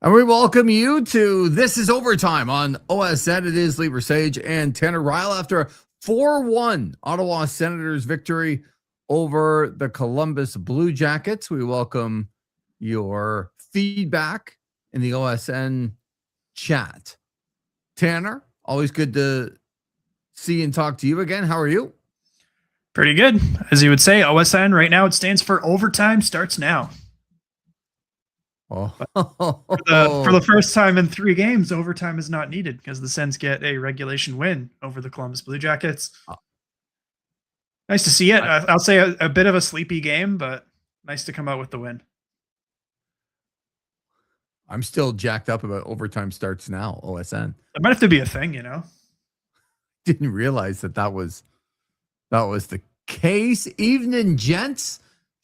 And we welcome you to This is Overtime on OSN. It is Lieber Sage and Tanner Ryle after a 4-1 Ottawa Senators victory over the Columbus Blue Jackets. We welcome your feedback in the OSN chat. Tanner, always good to see and talk to you again. How are you? Pretty good. As you would say, OSN right now, it stands for Overtime Starts Now. Oh. For the first time in 3 games, overtime is not needed because the Sens get a regulation win over the Columbus Blue Jackets. Nice to see it. I'll say a bit of a sleepy game, but nice to come out with the win. I'm still jacked up about Overtime Starts Now, OSN. It might have to be a thing, you know? Didn't realize that was the case. Evening, gents.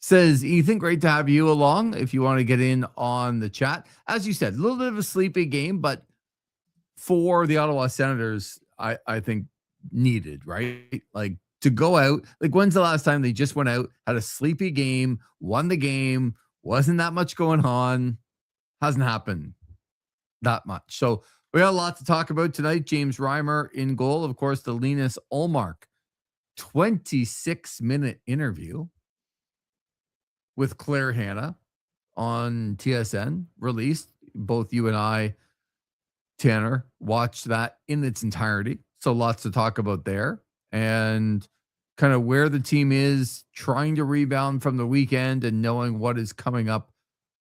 Says Ethan, great to have you along. If you want to get in on the chat, as you said, a little bit of a sleepy game, but for the Ottawa Senators, I think needed, right? Like to go out. Like when's the last time they just went out, had a sleepy game, won the game, wasn't that much going on, hasn't happened that much. So we got a lot to talk about tonight. James Reimer in goal, of course. The Linus Ullmark 26-minute interview with Claire Hanna on TSN released. Both you and I, Tanner, watched that in its entirety. So lots to talk about there and kind of where the team is trying to rebound from the weekend and knowing what is coming up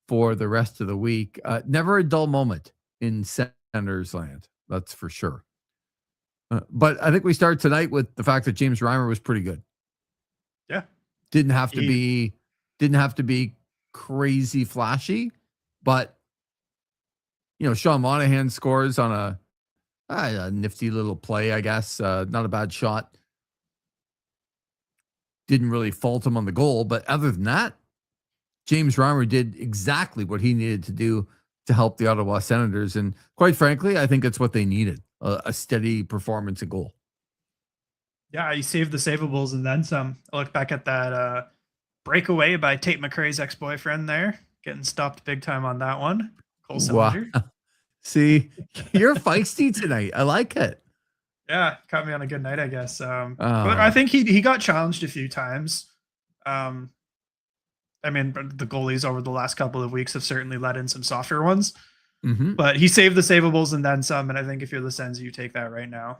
for the rest of the week. Never a dull moment in Senators land. That's for sure. But I think we start tonight with the fact that James Reimer was pretty good. Yeah. Didn't have to be crazy flashy, but Sean Monahan scores on a nifty little play, I guess. Not a bad shot. Didn't really fault him on the goal, but other than that, James Reimer did exactly what he needed to do to help the Ottawa Senators. And quite frankly, I think it's what they needed, a steady performance and goal. Yeah, he saved the savables and then some. I look back at that breakaway by Tate McRae's ex-boyfriend there, getting stopped big time on that one. Cole Sillinger. Wow. See, you're feisty tonight. I like it. Yeah, caught me on a good night, I guess. But I think he got challenged a few times. I mean, the goalies over the last couple of weeks have certainly let in some softer ones. Mm-hmm. But he saved the savables and then some. And I think if you're the Sens, you take that right now.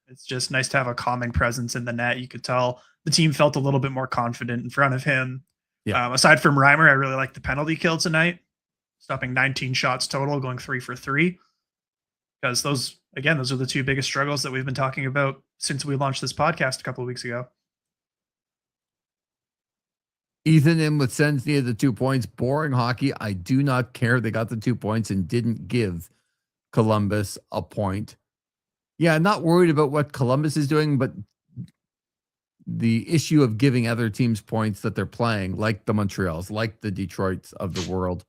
It's just nice to have a calming presence in the net. You could tell the team felt a little bit more confident in front of him. Yeah. Aside from Reimer, I really like the penalty kill tonight, stopping 19 shots total, going 3 for 3. Because those are the 2 biggest struggles that we've been talking about since we launched this podcast a couple of weeks ago. Ethan in with Sens needed the 2 points. Boring hockey. I do not care. They got the 2 points and didn't give Columbus a point. Yeah, not worried about what Columbus is doing, but the issue of giving other teams points that they're playing, like the Montreals, like the Detroits of the world.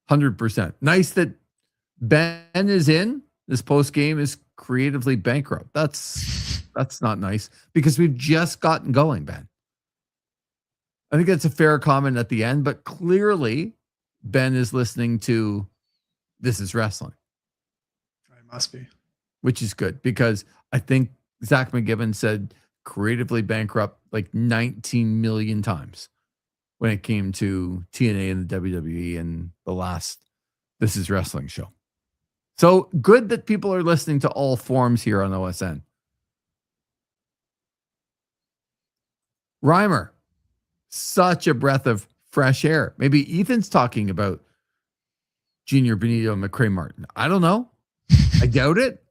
100%. Nice that Ben is in. This post game is creatively bankrupt. That's not nice because we've just gotten going, Ben. I think that's a fair comment at the end, but clearly Ben is listening to This Is Wrestling. It must be. Which is good because I think Zach McGibbon said creatively bankrupt like 19 million times when it came to TNA and the WWE and the last This Is Wrestling show. So good that people are listening to all forms here on OSN. Reimer, such a breath of fresh air. Maybe Ethan's talking about Junior Benito and McCray Martin. I don't know. I doubt it.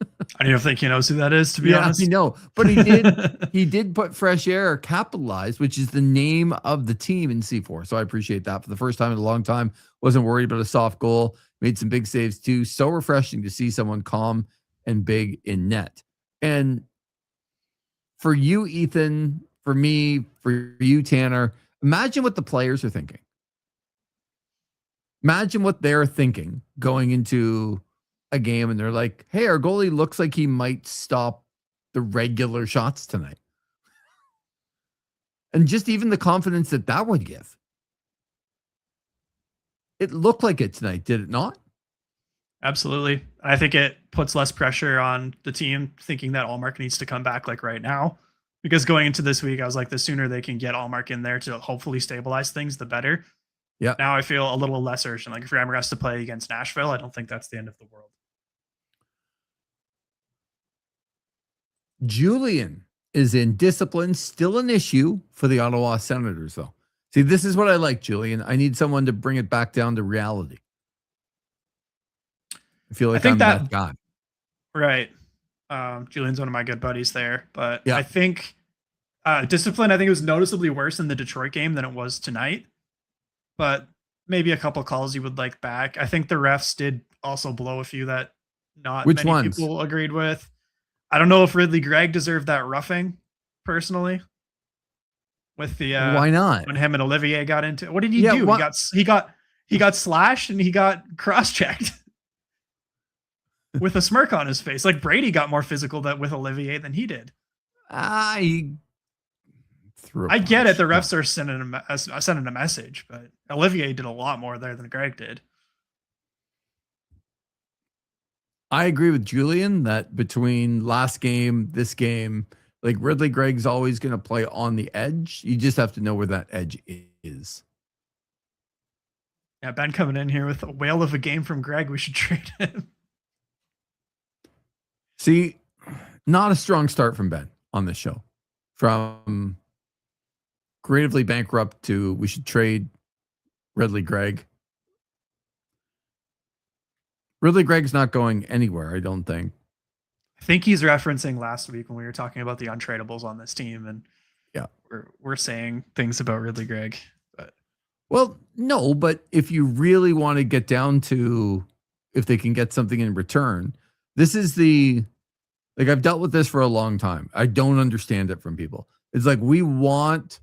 I don't even think he knows who that is, to be honest. I know, but he did put fresh air capitalized, which is the name of the team in C4. So I appreciate that. For the first time in a long time, wasn't worried about a soft goal. Made some big saves too. So refreshing to see someone calm and big in net. And for you, Ethan, for me, for you, Tanner, imagine what the players are thinking. Imagine what they're thinking going into a game and they're like, hey, our goalie looks like he might stop the regular shots tonight. And just even the confidence that would give. It looked like it tonight, did it not? Absolutely. I think it puts less pressure on the team thinking that Allmark needs to come back like right now. Because going into this week, I was like, the sooner they can get Allmark in there to hopefully stabilize things, the better. Yeah. Now I feel a little less urgent. Like if Rammer has to play against Nashville, I don't think that's the end of the world. Julian is in discipline, still an issue for the Ottawa Senators, though. See, this is what I like, Julian. I need someone to bring it back down to reality. I feel like I'm that guy. Right. Julian's one of my good buddies there. But yeah. I think discipline, I think it was noticeably worse in the Detroit game than it was tonight. But maybe a couple calls you would like back. I think the refs did also blow a few that not Which many ones? people agreed with. I don't know if Ridley Gregg deserved that roughing, personally. With the why not? When him and Olivier got into it. What did he do? He got slashed and he got cross-checked. With a smirk on his face. Like Brady got more physical with Olivier than he did. He threw I get it. The refs are sending a message, but Olivier did a lot more there than Greg did. I agree with Julian that between last game, this game, like Ridley Gregg's always going to play on the edge. You just have to know where that edge is. Yeah, Ben coming in here with a whale of a game from Greg. We should trade him. See, not a strong start from Ben on this show. From creatively bankrupt to we should trade Ridley Gregg. Ridley Gregg's not going anywhere, I don't think. I think he's referencing last week when we were talking about the untradables on this team, and yeah, we're saying things about Ridley Gregg. But well, no, but if you really want to get down to if they can get something in return, this is like I've dealt with this for a long time. I don't understand it from people. It's like we want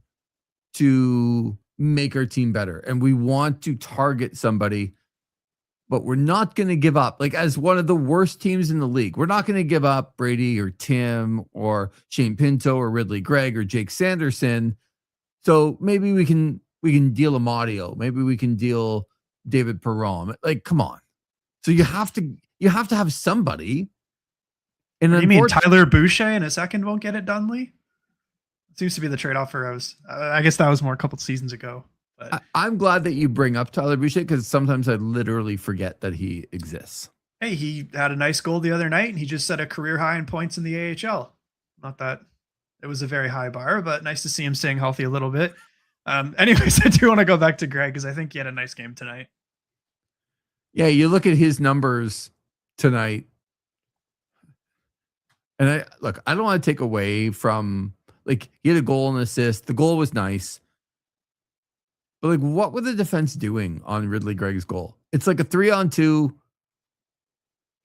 to make our team better and we want to target somebody, but we're not going to give up. Like as one of the worst teams in the league, we're not going to give up Brady or Tim or Shane Pinto or Ridley Gregg or Jake Sanderson. So maybe we can deal Amadio. Maybe we can deal David Perron. Like, come on. So you have to have somebody. And you mean Tyler Boucher in a second won't get it done, Lee? It seems to be the trade-off for us. I guess that was more a couple seasons ago. But I'm glad that you bring up Tyler Boucher because sometimes I literally forget that he exists. Hey, he had a nice goal the other night, and he just set a career high in points in the AHL. Not that it was a very high bar, but nice to see him staying healthy a little bit. Anyways, I do want to go back to Greg because I think he had a nice game tonight. Yeah, you look at his numbers tonight. And I don't want to take away from, like, he had a goal and an assist. The goal was nice. But, like, what were the defense doing on Ridley Gregg's goal? It's like a 3-on-2.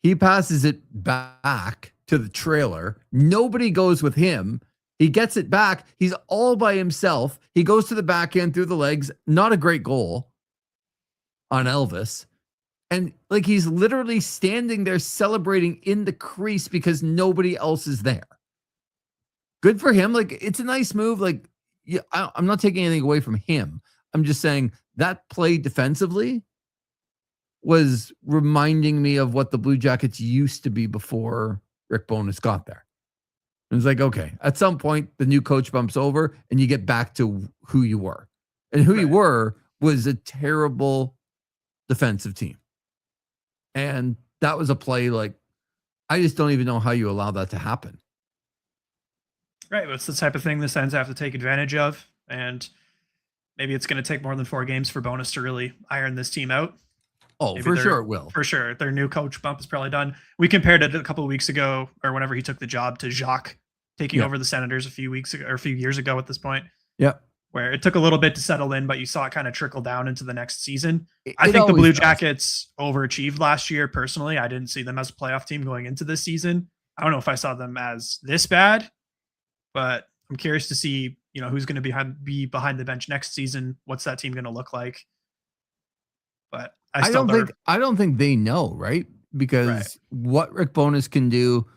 He passes it back to the trailer. Nobody goes with him. He gets it back. He's all by himself. He goes to the backhand through the legs. Not a great goal on Elvis. And like he's literally standing there celebrating in the crease because nobody else is there. Good for him. Like it's a nice move. Like yeah, I'm not taking anything away from him. I'm just saying that play defensively was reminding me of what the Blue Jackets used to be before Rick Bowness got there. And it's like, okay, at some point the new coach bumps over and you get back to who you were. And who you were was a terrible defensive team. And that was a play like, I just don't even know how you allow that to happen. Right. Well, it's the type of thing the Sens have to take advantage of. And maybe it's going to take more than 4 games for Bowness to really iron this team out. Oh, maybe for sure it will. For sure. Their new coach bump is probably done. We compared it a couple of weeks ago, or whenever he took the job, to Jacques taking over the Senators a few weeks ago, or a few years ago at this point. Yeah. Where it took a little bit to settle in, but you saw it kind of trickle down into the next season. I think the Blue Jackets overachieved last year. Personally, I didn't see them as a playoff team going into this season. I don't know if I saw them as this bad, but I'm curious to see, who's going to be behind the bench next season. What's that team going to look like? But I don't think they know, right? Because what Rick Bowness can do,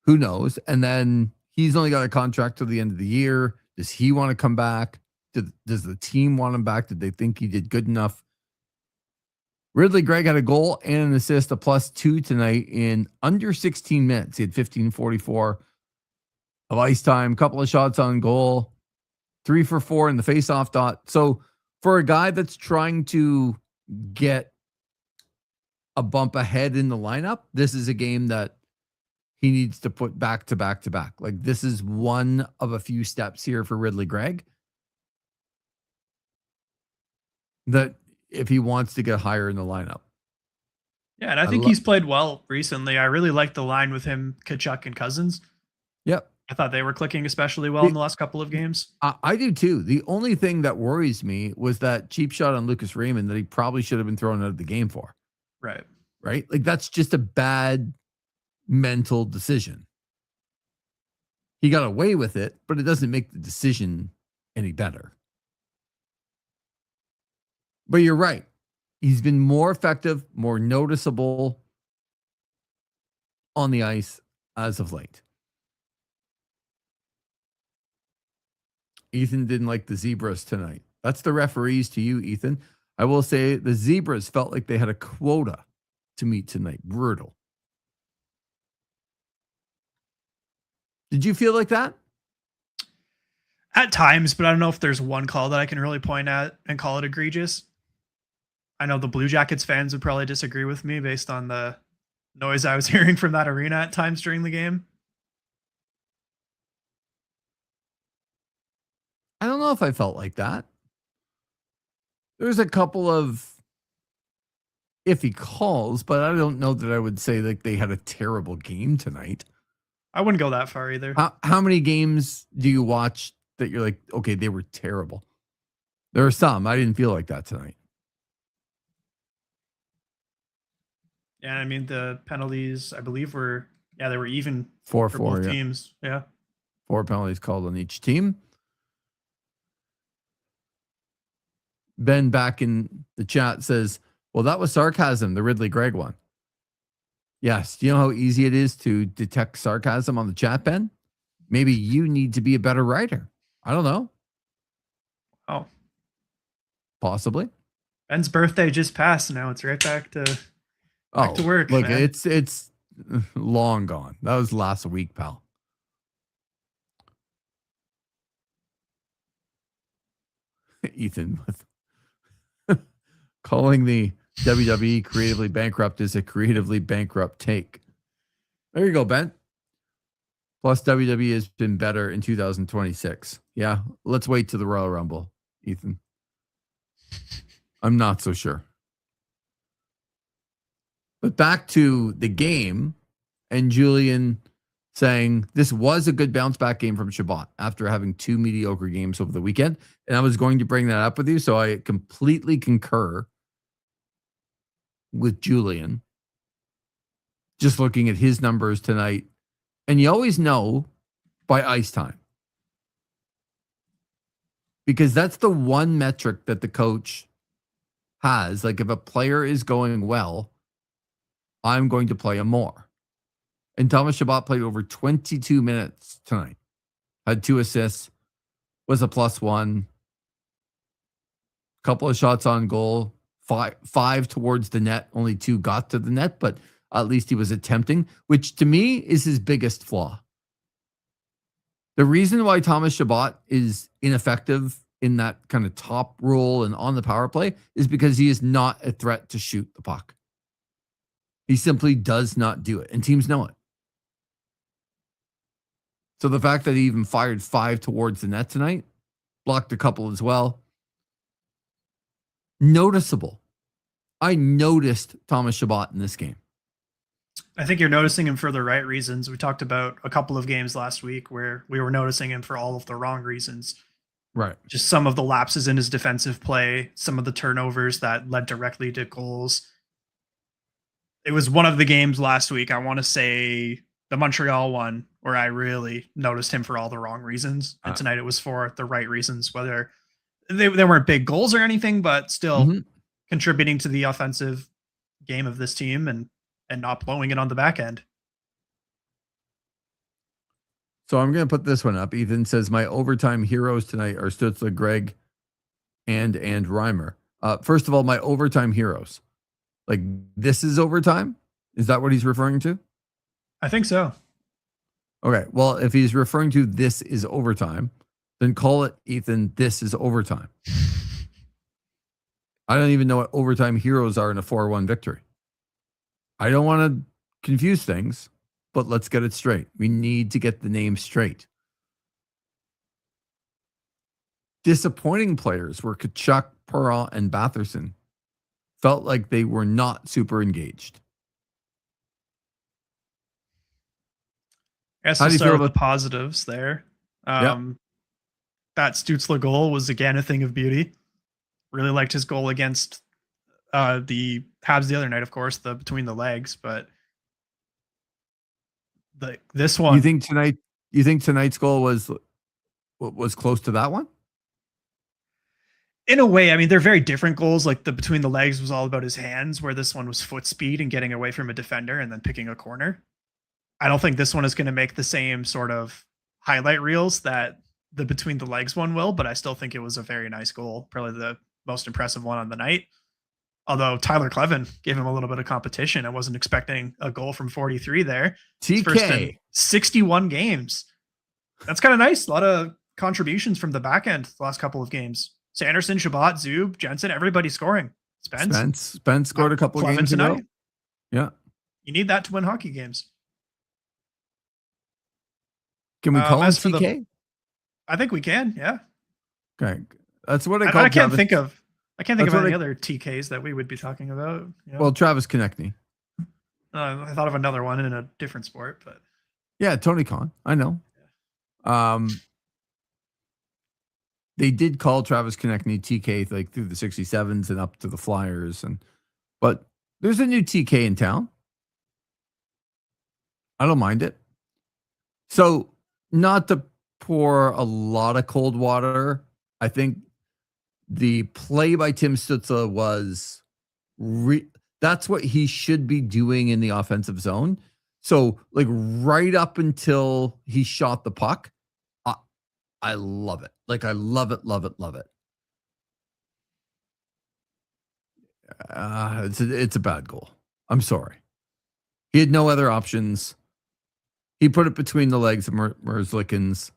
who knows? And then he's only got a contract till the end of the year. Does he want to come back? Does the team want him back? Did they think he did good enough Ridley Gregg had a goal and an assist, a +2 tonight in under 16 minutes. He had 15:44 of ice time, couple of shots on goal, 3 for 4 in the faceoff dot. So for a guy that's trying to get a bump ahead in the lineup, this is a game that he needs to put back to back to back. Like, this is one of a few steps here for Ridley Gregg that if he wants to get higher in the lineup. Yeah, and I think he's played well recently. I really like the line with him, Kachuk, and Cousins. Yep. I thought they were clicking especially well in the last couple of games. I do too. The only thing that worries me was that cheap shot on Lucas Raymond that he probably should have been thrown out of the game for. Right. Right? Like, that's just a bad mental decision. He got away with it, but it doesn't make the decision any better. But you're right. He's been more effective, more noticeable on the ice as of late. Ethan didn't like the Zebras tonight. That's the referees to you, Ethan. I will say the Zebras felt like they had a quota to meet tonight. Brutal. Did you feel like that? At times, but I don't know if there's one call that I can really point at and call it egregious. I know the Blue Jackets fans would probably disagree with me based on the noise I was hearing from that arena at times during the game. I don't know if I felt like that. There's a couple of iffy calls, but I don't know that I would say like they had a terrible game tonight. I wouldn't go that far either. How many games do you watch that you're like, okay, they were terrible? There are some. I didn't feel like that tonight. Yeah, I mean, the penalties, I believe, they were even 4-4 for both teams. Yeah. 4 penalties called on each team. Ben back in the chat says, well, that was sarcasm, the Ridley Gregg one. Yes. Do you know how easy it is to detect sarcasm on the chat, Ben? Maybe you need to be a better writer. I don't know. Oh. Possibly. Ben's birthday just passed. Now it's right back to work. Look, man. It's long gone. That was last week, pal. Ethan with calling the WWE creatively bankrupt is a creatively bankrupt take. There you go, Ben. Plus, WWE has been better in 2026. Yeah, let's wait to the Royal Rumble, Ethan. I'm not so sure. But back to the game and Julian saying this was a good bounce back game from Shabbat after having 2 mediocre games over the weekend. And I was going to bring that up with you. So I completely concur with Julian. Just looking at his numbers tonight. And you always know by ice time. Because that's the one metric that the coach has. Like, if a player is going well, I'm going to play him more. And Thomas Chabot played over 22 minutes tonight. Had 2 assists, was a +1. Couple of shots on goal, five towards the net. Only 2 got to the net, but at least he was attempting, which to me is his biggest flaw. The reason why Thomas Chabot is ineffective in that kind of top role and on the power play is because he is not a threat to shoot the puck. He simply does not do it, and teams know it. So the fact that he even fired 5 towards the net tonight, blocked a couple as well, noticeable. I noticed Thomas Chabot in this game. I think you're noticing him for the right reasons. We talked about a couple of games last week where we were noticing him for all of the wrong reasons. Right. Just some of the lapses in his defensive play, some of the turnovers that led directly to goals. It was one of the games last week, I want to say the Montreal one, where I really noticed him for all the wrong reasons. And tonight it was for the right reasons, whether they weren't big goals or anything, but still contributing to the offensive game of this team and not blowing it on the back end. So I'm going to put this one up. Ethan says, my overtime heroes tonight are Stutzler, Gregg, and Reimer. First of all, my overtime heroes. Like, this is overtime? Is that what he's referring to? I think so. Okay. Well, if he's referring to this is overtime, then call it, Ethan, this is overtime. I don't even know what overtime heroes are in a 4-1 victory. I don't want to confuse things, but let's get it straight. We need to get the name straight. Disappointing players were Kachuk, Perrault, and Batherson. Felt like they were not super engaged. I guess How we'll do you start feel with about the positives there. Yeah. That Stutzle goal was again a thing of beauty. Really liked his goal against the Habs the other night, of course, the between the legs, but this one. You think tonight's goal was close to that one? In a way, I mean, they're very different goals. Like the between the legs was all about his hands, where this one was foot speed and getting away from a defender and then picking a corner. I don't think this one is going to make the same sort of highlight reels that the between the legs one will, but I still think it was a very nice goal. Probably the most impressive one on the night. Although Tyler Clevin gave him a little bit of competition. I wasn't expecting a goal from 43 there. TK. First in 61 games. That's kind of nice. A lot of contributions from the back end the last couple of games. Sanderson, Shabbat, Zub, Jensen, everybody scoring. Spence scored a couple of games tonight. ago. Yeah. You need that to win hockey games. Can we call him TK? I think we can, yeah. Okay. That's what I call I can't think of any other TKs that we would be talking about. You know? Well, Travis Konechny. I thought of another one in a different sport, but yeah, Tony Khan. I know. They did call Travis Konechny TK like through the 67s and up to the Flyers, but there's a new TK in town. I don't mind it. So, not to pour a lot of cold water, I think the play by Tim Stützle was that's what he should be doing in the offensive zone. So, like right up until he shot the puck, I love it. Like I love it. It's a bad goal. I'm sorry. He had no other options. He put it between the legs of Merzlikins.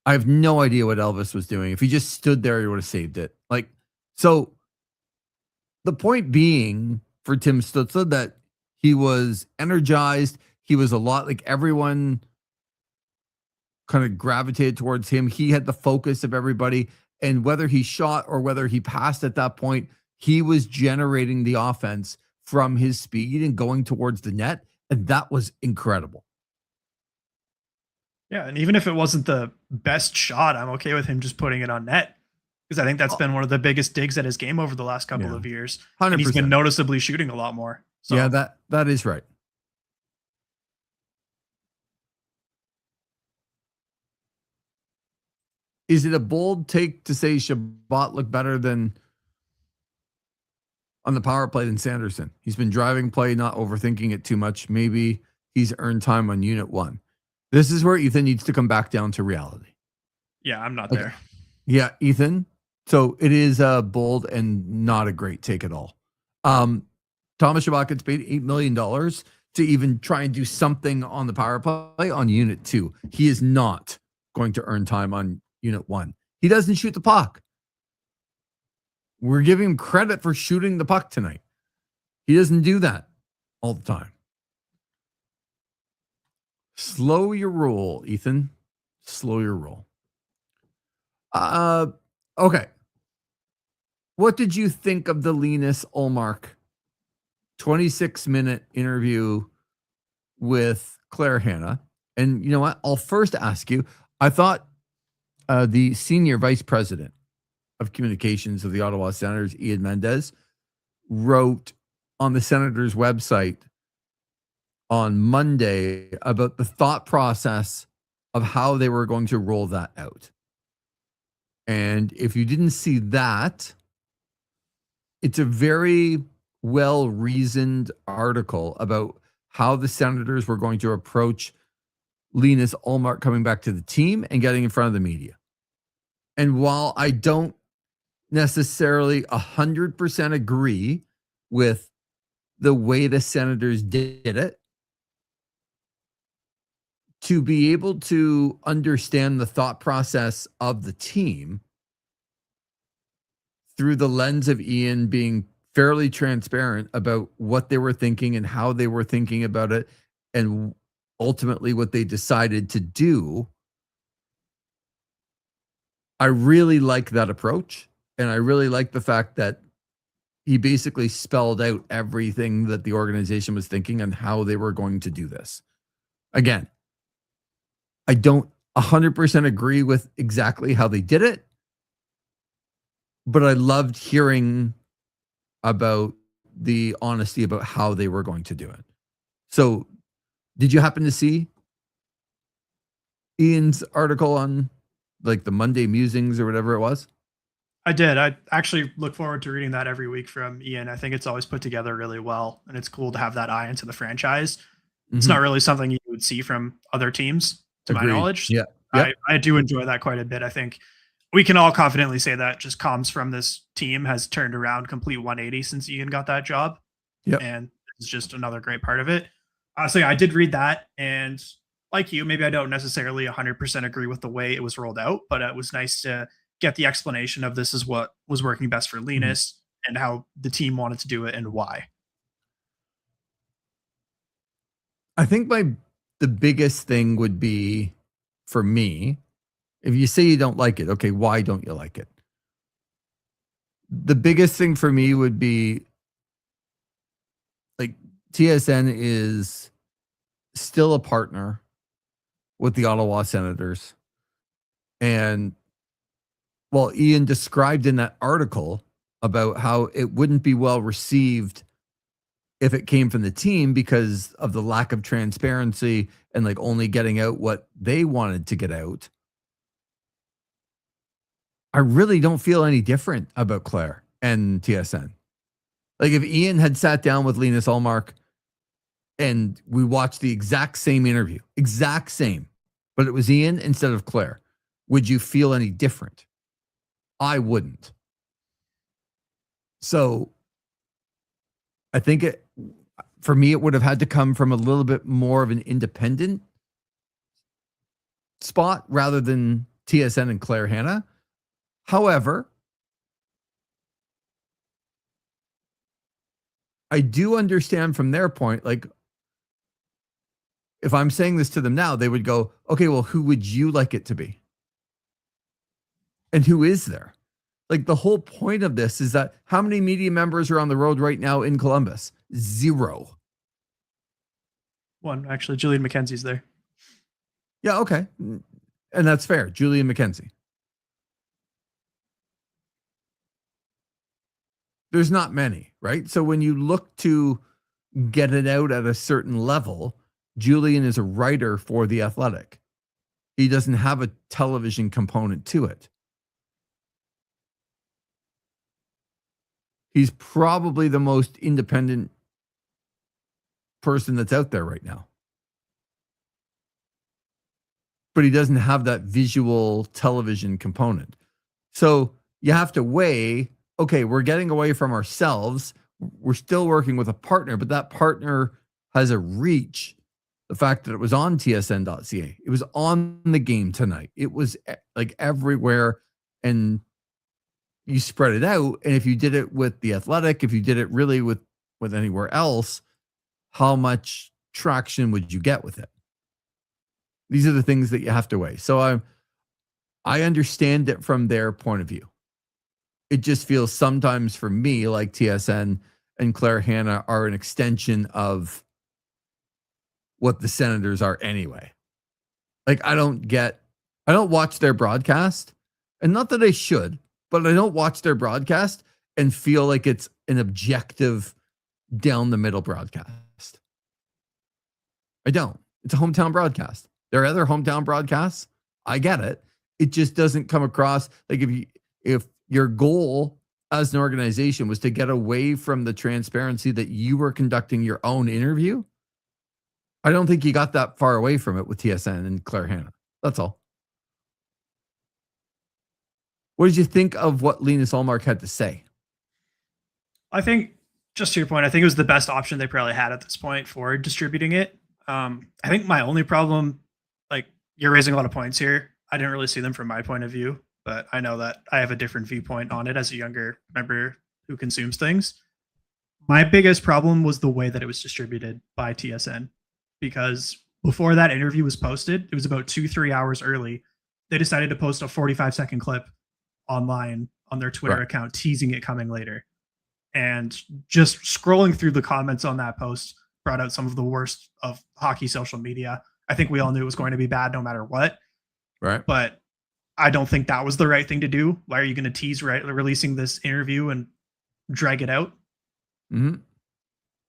I have no idea what Elvis was doing. If he just stood there, he would have saved it. Like, so the point being for Tim Stützle that he was energized. He was a lot like everyone kind of gravitated towards him. He had the focus of everybody. And whether he shot or whether he passed at that point, he was generating the offense from his speed and going towards the net. And that was incredible. Yeah, and even if it wasn't the best shot, I'm okay with him just putting it on net because I think that's been one of the biggest digs at his game over the last couple of years. 100%. And he's been noticeably shooting a lot more. So. Yeah, that is right. Is it a bold take to say Shabbat looked better than on the power play than Sanderson? He's been driving play, not overthinking it too much. Maybe he's earned time on unit 1. This is where Ethan needs to come back down to reality. Yeah, I'm not there. Yeah, Ethan. So it is bold and not a great take at all. Thomas Shabbat gets paid $8 million to even try and do something on the power play on unit 2. He is not going to earn time on unit 1. He doesn't shoot the puck. We're giving him credit for shooting the puck tonight. He doesn't do that all the time. Slow your roll, Ethan. Slow your roll. Okay. What did you think of the Linus Ullmark 26-minute interview with Claire Hanna? And you know what? I'll first ask you, I thought the senior vice president of communications of the Ottawa Senators, Ian Mendez, wrote on the Senators' website on Monday about the thought process of how they were going to roll that out. And if you didn't see that, it's a very well-reasoned article about how the Senators were going to approach Linus Ullmark coming back to the team and getting in front of the media. And while I don't necessarily 100% agree with the way the Senators did it, to be able to understand the thought process of the team through the lens of Ian being fairly transparent about what they were thinking and how they were thinking about it, and ultimately what they decided to do. I really like that approach. And I really like the fact that he basically spelled out everything that the organization was thinking and how they were going to do this. Again, I don't 100% agree with exactly how they did it, but I loved hearing about the honesty about how they were going to do it. So, did you happen to see Ian's article on like the Monday Musings or whatever it was? I did. I actually look forward to reading that every week from Ian. I think it's always put together really well, and it's cool to have that eye into the franchise. It's not really something you would see from other teams, to my Agreed. knowledge. Yeah. Yep. I do enjoy that quite a bit. I think we can all confidently say that just comms from this team has turned around complete 180 since Ian got that job. Yep. And it's just another great part of it. So yeah, I did read that, and like you, maybe I don't necessarily 100% agree with the way it was rolled out, but it was nice to get the explanation of this is what was working best for Linus and how the team wanted to do it and why. I think the biggest thing would be for me, if you say you don't like it, okay, why don't you like it? The biggest thing for me would be like TSN is still a partner with the Ottawa Senators. And well, Ian described in that article about how it wouldn't be well received if it came from the team because of the lack of transparency and like only getting out what they wanted to get out. I really don't feel any different about Claire and TSN. Like if Ian had sat down with Linus Ullmark and we watched the exact same interview, exact same, but it was Ian instead of Claire, would you feel any different? I wouldn't. So I think for me, it would have had to come from a little bit more of an independent spot rather than TSN and Claire Hanna. However, I do understand from their point, like if I'm saying this to them now, they would go, okay, well, who would you like it to be? And who is there? Like the whole point of this is that how many media members are on the road right now in Columbus? 0. One, actually, Julian McKenzie's there. Yeah, okay. And that's fair. Julian McKenzie. There's not many, right? So when you look to get it out at a certain level, Julian is a writer for The Athletic. He doesn't have a television component to it. He's probably the most independent person that's out there right now. But he doesn't have that visual television component. So you have to weigh, okay, we're getting away from ourselves. We're still working with a partner, but that partner has a reach. The fact that it was on tsn.ca, it was on the game tonight. It was like everywhere, and you spread it out. And if you did it with The Athletic, if you did it really with anywhere else, how much traction would you get with it? These are the things that you have to weigh. So I understand it from their point of view. It just feels sometimes for me like TSN and Claire Hanna are an extension of what the Senators are anyway. Like I don't watch their broadcast, and not that I should, but I don't watch their broadcast and feel like it's an objective down the middle broadcast. I don't. It's a hometown broadcast. There are other hometown broadcasts. I get it. It just doesn't come across like if your goal as an organization was to get away from the transparency that you were conducting your own interview, I don't think you got that far away from it with TSN and Claire Hanna. That's all. What did you think of what Linus Ullmark had to say? I think Just to your point, I think it was the best option they probably had at this point for distributing it. I think my only problem, like, you're raising a lot of points here. I didn't really see them from my point of view, but I know that I have a different viewpoint on it as a younger member who consumes things. My biggest problem was the way that it was distributed by TSN, because before that interview was posted, it was about 2-3 hours early. They decided to post a 45-second clip online on their Twitter Right. account, teasing it coming later. And just scrolling through the comments on that post brought out some of the worst of hockey social media. I think we all knew it was going to be bad no matter what, Right. but I don't think that was the right thing to do. Why are you going to tease releasing this interview and drag it out Mm-hmm.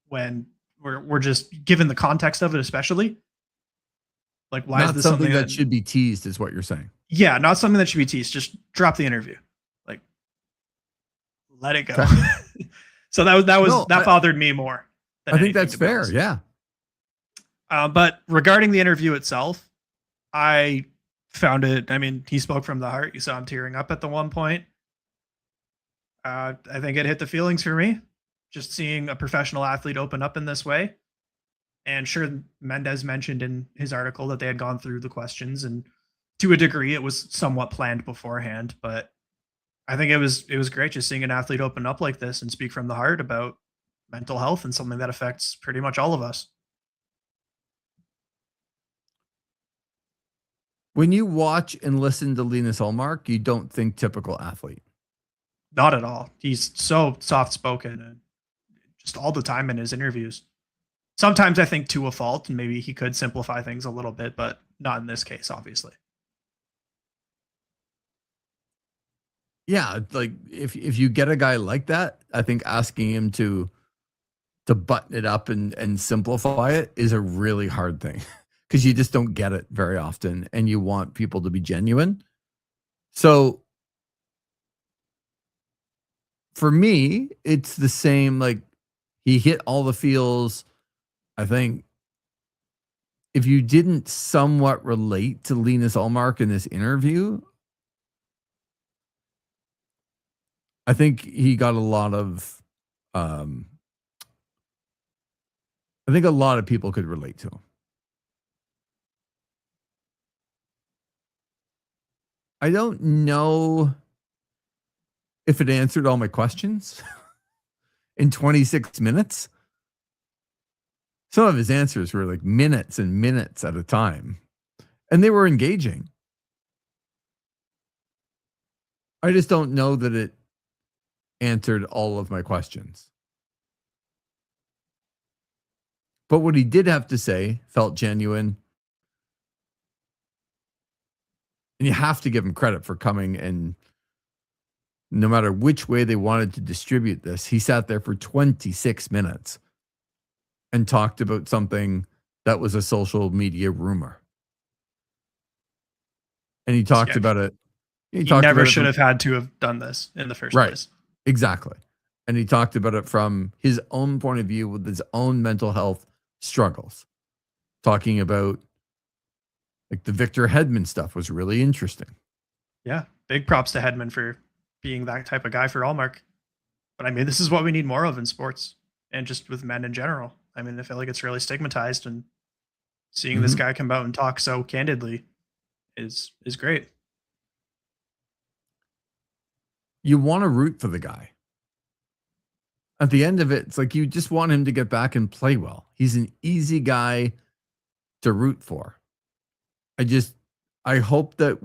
when we're just given the context of it, especially? Like, why is Not this something that should be teased, is what you're saying. Yeah, not something that should be teased. Just drop the interview. Like, let it go. Okay. So that bothered me more. I think that's fair. Yeah. But regarding the interview itself, I found it. I mean, he spoke from the heart. You saw him tearing up at the one point. I think it hit the feelings for me, just seeing a professional athlete open up in this way. And sure, Mendez mentioned in his article that they had gone through the questions, and to a degree, it was somewhat planned beforehand. But I think it was great just seeing an athlete open up like this and speak from the heart about mental health and something that affects pretty much all of us. When you watch and listen to Linus Ullmark, you don't think typical athlete. Not at all. He's so soft spoken and just all the time in his interviews. Sometimes I think to a fault, and maybe he could simplify things a little bit, but not in this case, obviously. Yeah, like if you get a guy like that, I think asking him to button it up and simplify it is a really hard thing, because you just don't get it very often, and you want people to be genuine. So for me, it's the same. Like, he hit all the feels. I think if you didn't somewhat relate to Linus Ullmark in this interview, I think he got a lot of, I think a lot of people could relate to him. I don't know if it answered all my questions in 26 minutes. Some of his answers were like minutes and minutes at a time, and they were engaging. I just don't know that it answered all of my questions. But what he did have to say felt genuine. And you have to give him credit for coming, and no matter which way they wanted to distribute this, he sat there for 26 minutes and talked about something that was a social media rumor. And he talked about it. He never should have had to have done this in the first place. Exactly. And he talked about it from his own point of view with his own mental health struggles. Talking about, like, the Victor Hedman stuff was really interesting. Yeah. Big props to Hedman for being that type of guy for Ullmark. But I mean, this is what we need more of in sports and just with men in general. I mean, I feel like it's really stigmatized, and seeing this guy come out and talk so candidly is great. You want to root for the guy. At the end of it, it's like you just want him to get back and play well. He's an easy guy to root for. I hope that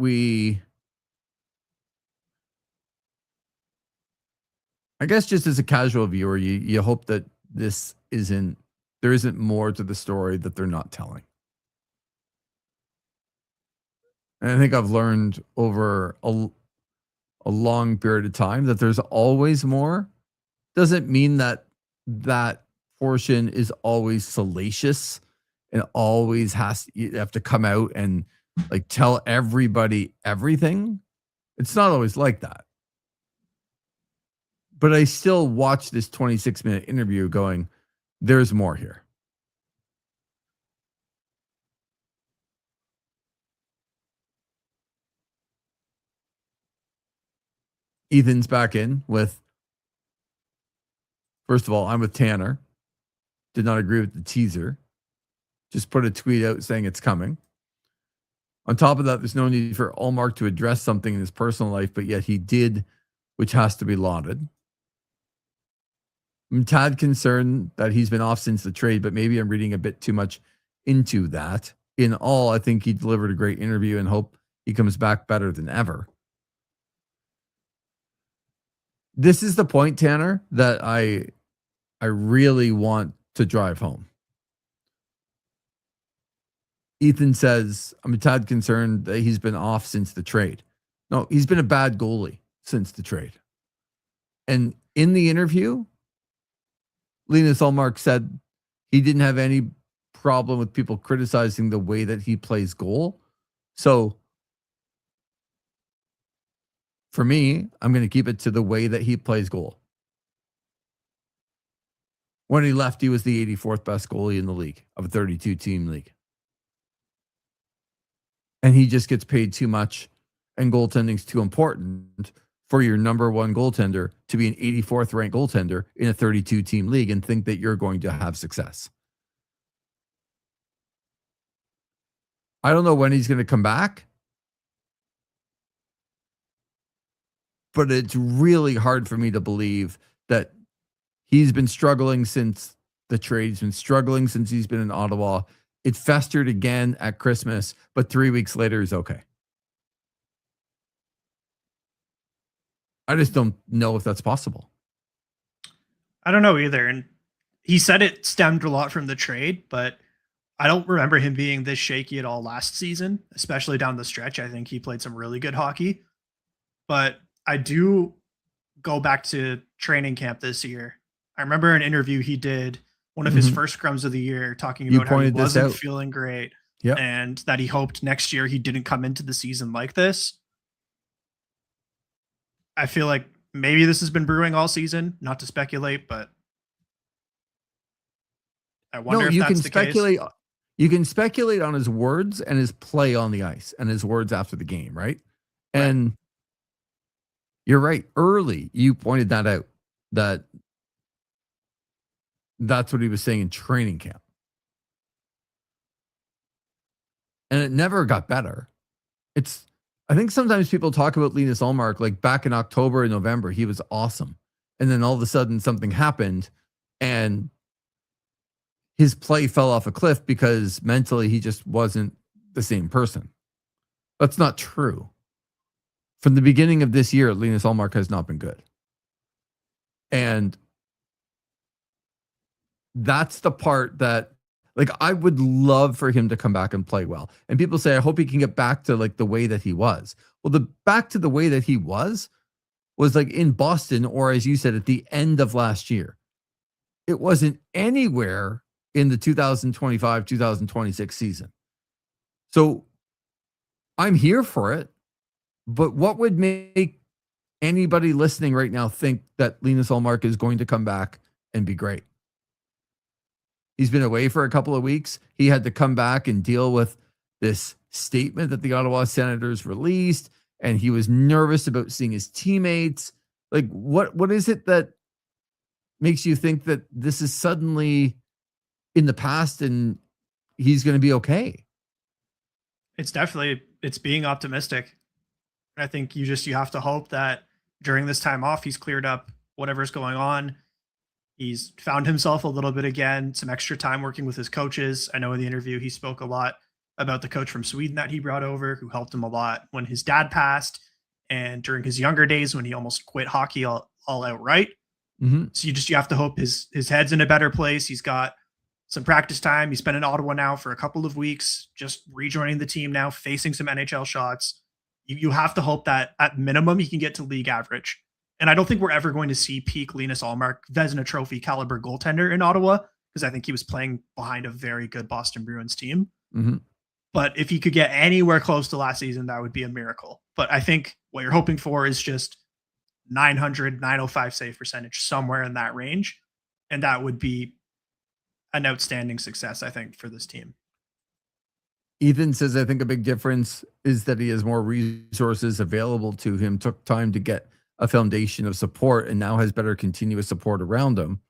I guess just as a casual viewer, you hope that there isn't more to the story that they're not telling. And I think I've learned over a long period of time that there's always more. Doesn't mean that portion is always salacious and always you have to come out and like tell everybody everything. It's not always like that. But I still watch this 26-minute interview going, there's more here. Ethan's back in with First of all, I'm with Tanner. Did not agree with the teaser. Just put a tweet out saying it's coming. On top of that, there's no need for Allmark to address something in his personal life, but yet he did, which has to be lauded. I'm tad concerned that he's been off since the trade, but maybe I'm reading a bit too much into that. In all, I think he delivered a great interview and hope he comes back better than ever. This is the point, Tanner, that I really want to drive home. Ethan says, I'm a tad concerned that he's been off since the trade. No, he's been a bad goalie since the trade. And in the interview, Linus Ullmark said he didn't have any problem with people criticizing the way that he plays goal. So for me, I'm going to keep it to the way that he plays goal. When he left, he was the 84th best goalie in the league of a 32-team league. And he just gets paid too much, and goaltending's too important for your number one goaltender to be an 84th ranked goaltender in a 32-team league and think that you're going to have success. I don't know when he's going to come back, but it's really hard for me to believe that he's been struggling since the trade. He's been struggling since he's been in Ottawa. It festered again at Christmas, but 3 weeks later is okay. I just don't know if that's possible. I don't know either. And he said it stemmed a lot from the trade, but I don't remember him being this shaky at all last season, especially down the stretch. I think he played some really good hockey. But I do go back to training camp this year. I remember an interview he did, one of his first scrums of the year, talking about how he wasn't feeling great and that he hoped next year he didn't come into the season like this. I feel like maybe this has been brewing all season, not to speculate, but I wonder if that's the case. You can speculate on his words and his play on the ice and his words after the game, right? And you're right. Early, you pointed that out, that's what he was saying in training camp. And it never got better. I think sometimes people talk about Linus Ullmark, like back in October and November, he was awesome. And then all of a sudden something happened and his play fell off a cliff because mentally he just wasn't the same person. That's not true. From the beginning of this year, Linus Ullmark has not been good. And that's the part that, like, I would love for him to come back and play well. And people say, I hope he can get back to like the way that he was. Well, back to the way that he was like in Boston, or as you said, at the end of last year. It wasn't anywhere in the 2025-2026 season. So I'm here for it. But what would make anybody listening right now think that Linus Ullmark is going to come back and be great? He's been away for a couple of weeks. He had to come back and deal with this statement that the Ottawa Senators released, and he was nervous about seeing his teammates. Like, what is it that makes you think that this is suddenly in the past and he's going to be okay? It's being optimistic. I think you have to hope that during this time off, he's cleared up whatever's going on. He's found himself a little bit again, some extra time working with his coaches. I know in the interview, he spoke a lot about the coach from Sweden that he brought over, who helped him a lot when his dad passed and during his younger days when he almost quit hockey all outright. So you have to hope his head's in a better place. He's got some practice time. He's been in Ottawa now for a couple of weeks, just rejoining the team now, facing some NHL shots. You have to hope that at minimum he can get to league average. And I don't think we're ever going to see peak Linus Ullmark, Vezina Trophy caliber goaltender in Ottawa, because I think he was playing behind a very good Boston Bruins team. But if he could get anywhere close to last season, that would be a miracle. But I think what you're hoping for is just 900, 905 save percentage, somewhere in that range. And that would be an outstanding success, I think, for this team. Ethan says, I think a big difference is that he has more resources available to him, took time to get a foundation of support, and now has better continuous support around him.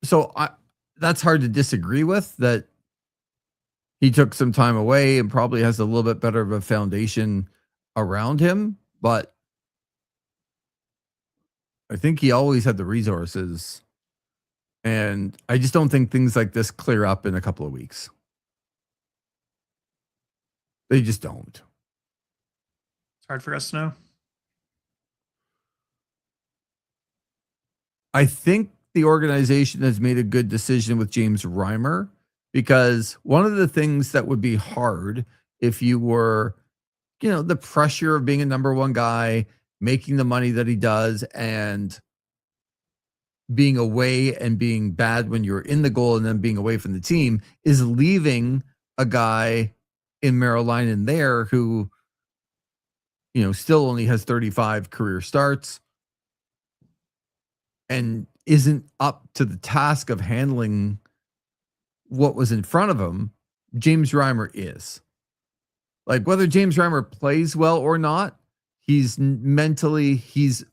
So that's hard to disagree with, that he took some time away and probably has a little bit better of a foundation around him, but I think he always had the resources, and I just don't think things like this clear up in a couple of weeks. They just don't. It's hard for us to know. I think the organization has made a good decision with James Reimer, because one of the things that would be hard if you were, the pressure of being a number one guy, making the money that he does, and being away and being bad when you're in the goal and then being away from the team, is leaving a guy in Merrill there who, still only has 35 career starts and isn't up to the task of handling what was in front of him. James Reimer is. Like, whether James Reimer plays well or not, he's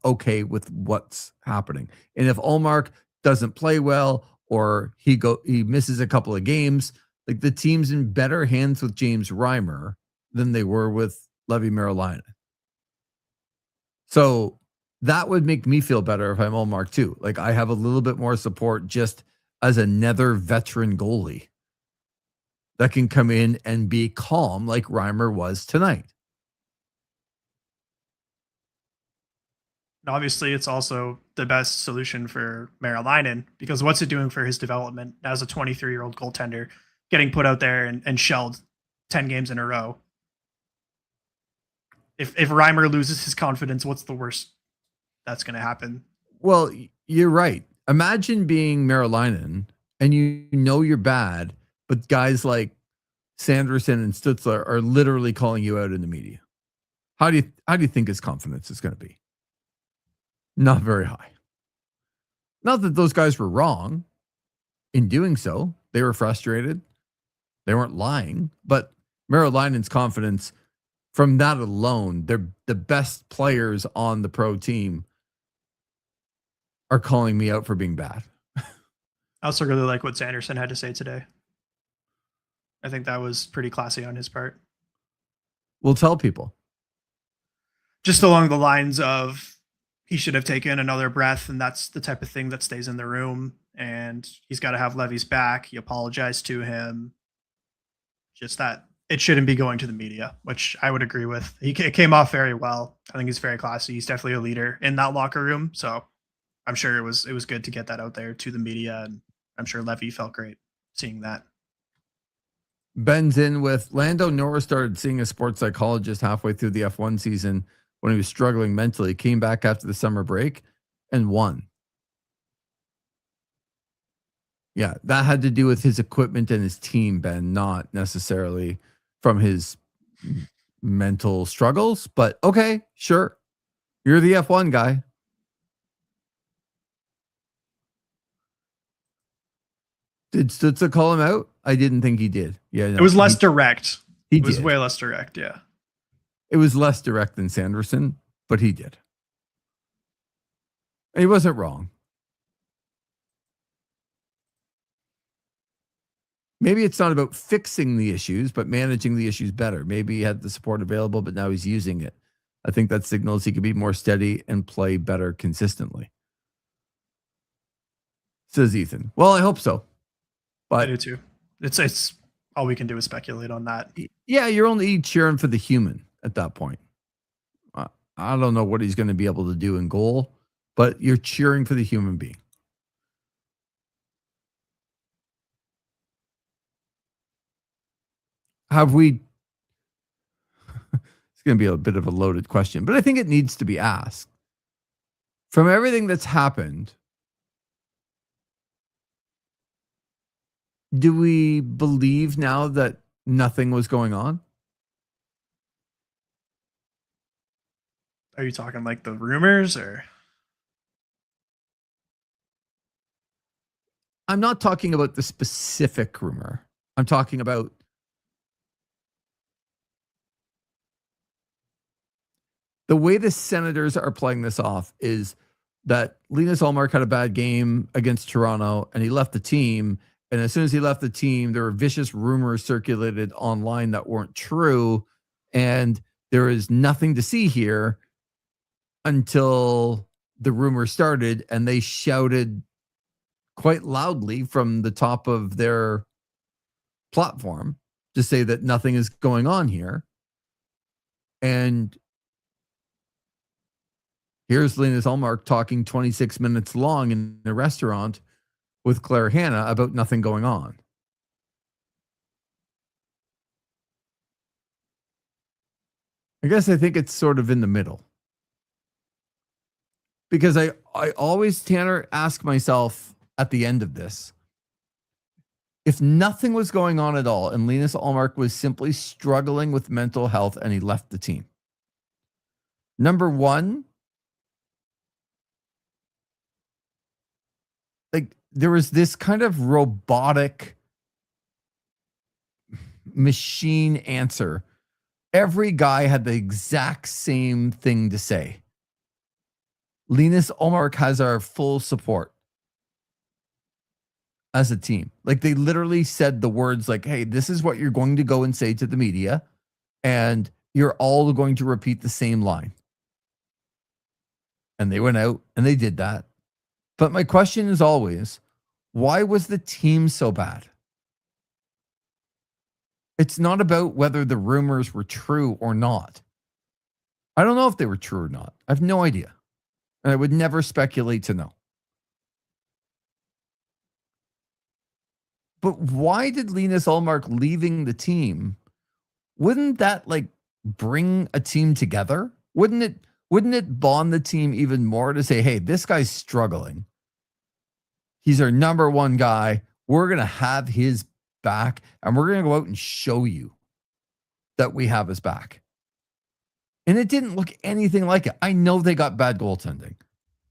okay with what's happening. And if Ullmark doesn't play well, or he misses a couple of games, like, the team's in better hands with James Reimer than they were with Levi Merrill. So that would make me feel better if I'm Ullmark too. Like, I have a little bit more support just as another veteran goalie that can come in and be calm like Reimer was tonight. Obviously, it's also the best solution for Merrill, because what's it doing for his development as a 23-year-old goaltender, getting put out there and shelled 10 games in a row? If Reimer loses his confidence, what's the worst that's going to happen? Well, you're right. Imagine being Merrill and you're bad, but guys like Sanderson and Stutzler are literally calling you out in the media. How do you think his confidence is going to be? Not very high. Not that those guys were wrong in doing so. They were frustrated. They weren't lying, but Merrill confidence, from that alone, they're the best players on the pro team, are calling me out for being bad. I also really like what Sanderson had to say today. I think that was pretty classy on his part. We'll tell people. Just along the lines of, he should have taken another breath, and that's the type of thing that stays in the room, and he's got to have Levy's back. He apologized to him. Just that it shouldn't be going to the media, which I would agree with. It came off very well. I think he's very classy. He's definitely a leader in that locker room. So I'm sure it was good to get that out there to the media, and I'm sure Levy felt great seeing that. Ben's in with Lando Norris started seeing a sports psychologist halfway through the F1 season when he was struggling mentally, came back after the summer break and won. Yeah, that had to do with his equipment and his team, Ben, not necessarily from his mental struggles. But okay, sure. You're the F1 guy. Did Stützle call him out? I didn't think he did. Yeah, no, it was less direct. It was way less direct. Yeah, it was less direct than Sanderson, but he did. And he wasn't wrong. Maybe it's not about fixing the issues, but managing the issues better. Maybe he had the support available, but now he's using it. I think that signals he can be more steady and play better consistently. Says Ethan. Well, I hope so. But I do too. It's all we can do is speculate on that. Yeah, you're only cheering for the human at that point. I don't know what he's going to be able to do in goal, but you're cheering for the human being. Have we? It's going to be a bit of a loaded question, but I think it needs to be asked. From everything that's happened, do we believe now that nothing was going on? Are you talking like the rumors, or? I'm not talking about the specific rumor. I'm talking about the way the Senators are playing this off is that Linus Ullmark had a bad game against Toronto and he left the team. And as soon as he left the team, there were vicious rumors circulated online that weren't true. And there is nothing to see here until the rumor started and they shouted quite loudly from the top of their platform to say that nothing is going on here. And here's Linus Ullmark talking 26 minutes long in a restaurant with Claire Hanna about nothing going on. I guess I think it's sort of in the middle. Because I always, Tanner, ask myself at the end of this, if nothing was going on at all and Linus Ullmark was simply struggling with mental health and he left the team, number one, like there was this kind of robotic machine answer. Every guy had the exact same thing to say. Linus Ullmark has our full support as a team. Like they literally said the words like, hey, this is what you're going to go and say to the media. And you're all going to repeat the same line. And they went out and they did that. But my question is always, why was the team so bad? It's not about whether the rumors were true or not. I don't know if they were true or not. I have no idea. And I would never speculate to know. But why did Linus Ullmark leaving the team? Wouldn't that like bring a team together? Wouldn't it bond the team even more to say, hey, this guy's struggling. He's our number one guy. We're going to have his back and we're going to go out and show you that we have his back. And it didn't look anything like it. I know they got bad goaltending.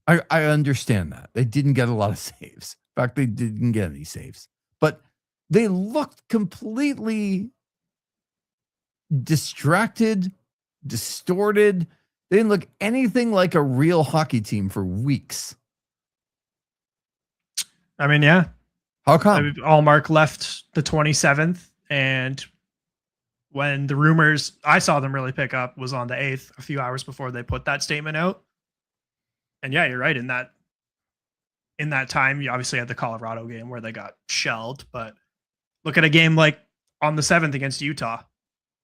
I understand that. They didn't get a lot of saves. In fact, they didn't get any saves. But they looked completely distracted, distorted. They didn't look anything like a real hockey team for weeks. I mean, yeah. How come? Ullmark left the 27th, and when the rumors I saw them really pick up was on the 8th, a few hours before they put that statement out. And yeah, you're right. In that time, you obviously had the Colorado game where they got shelled, but look at a game like on the 7th against Utah.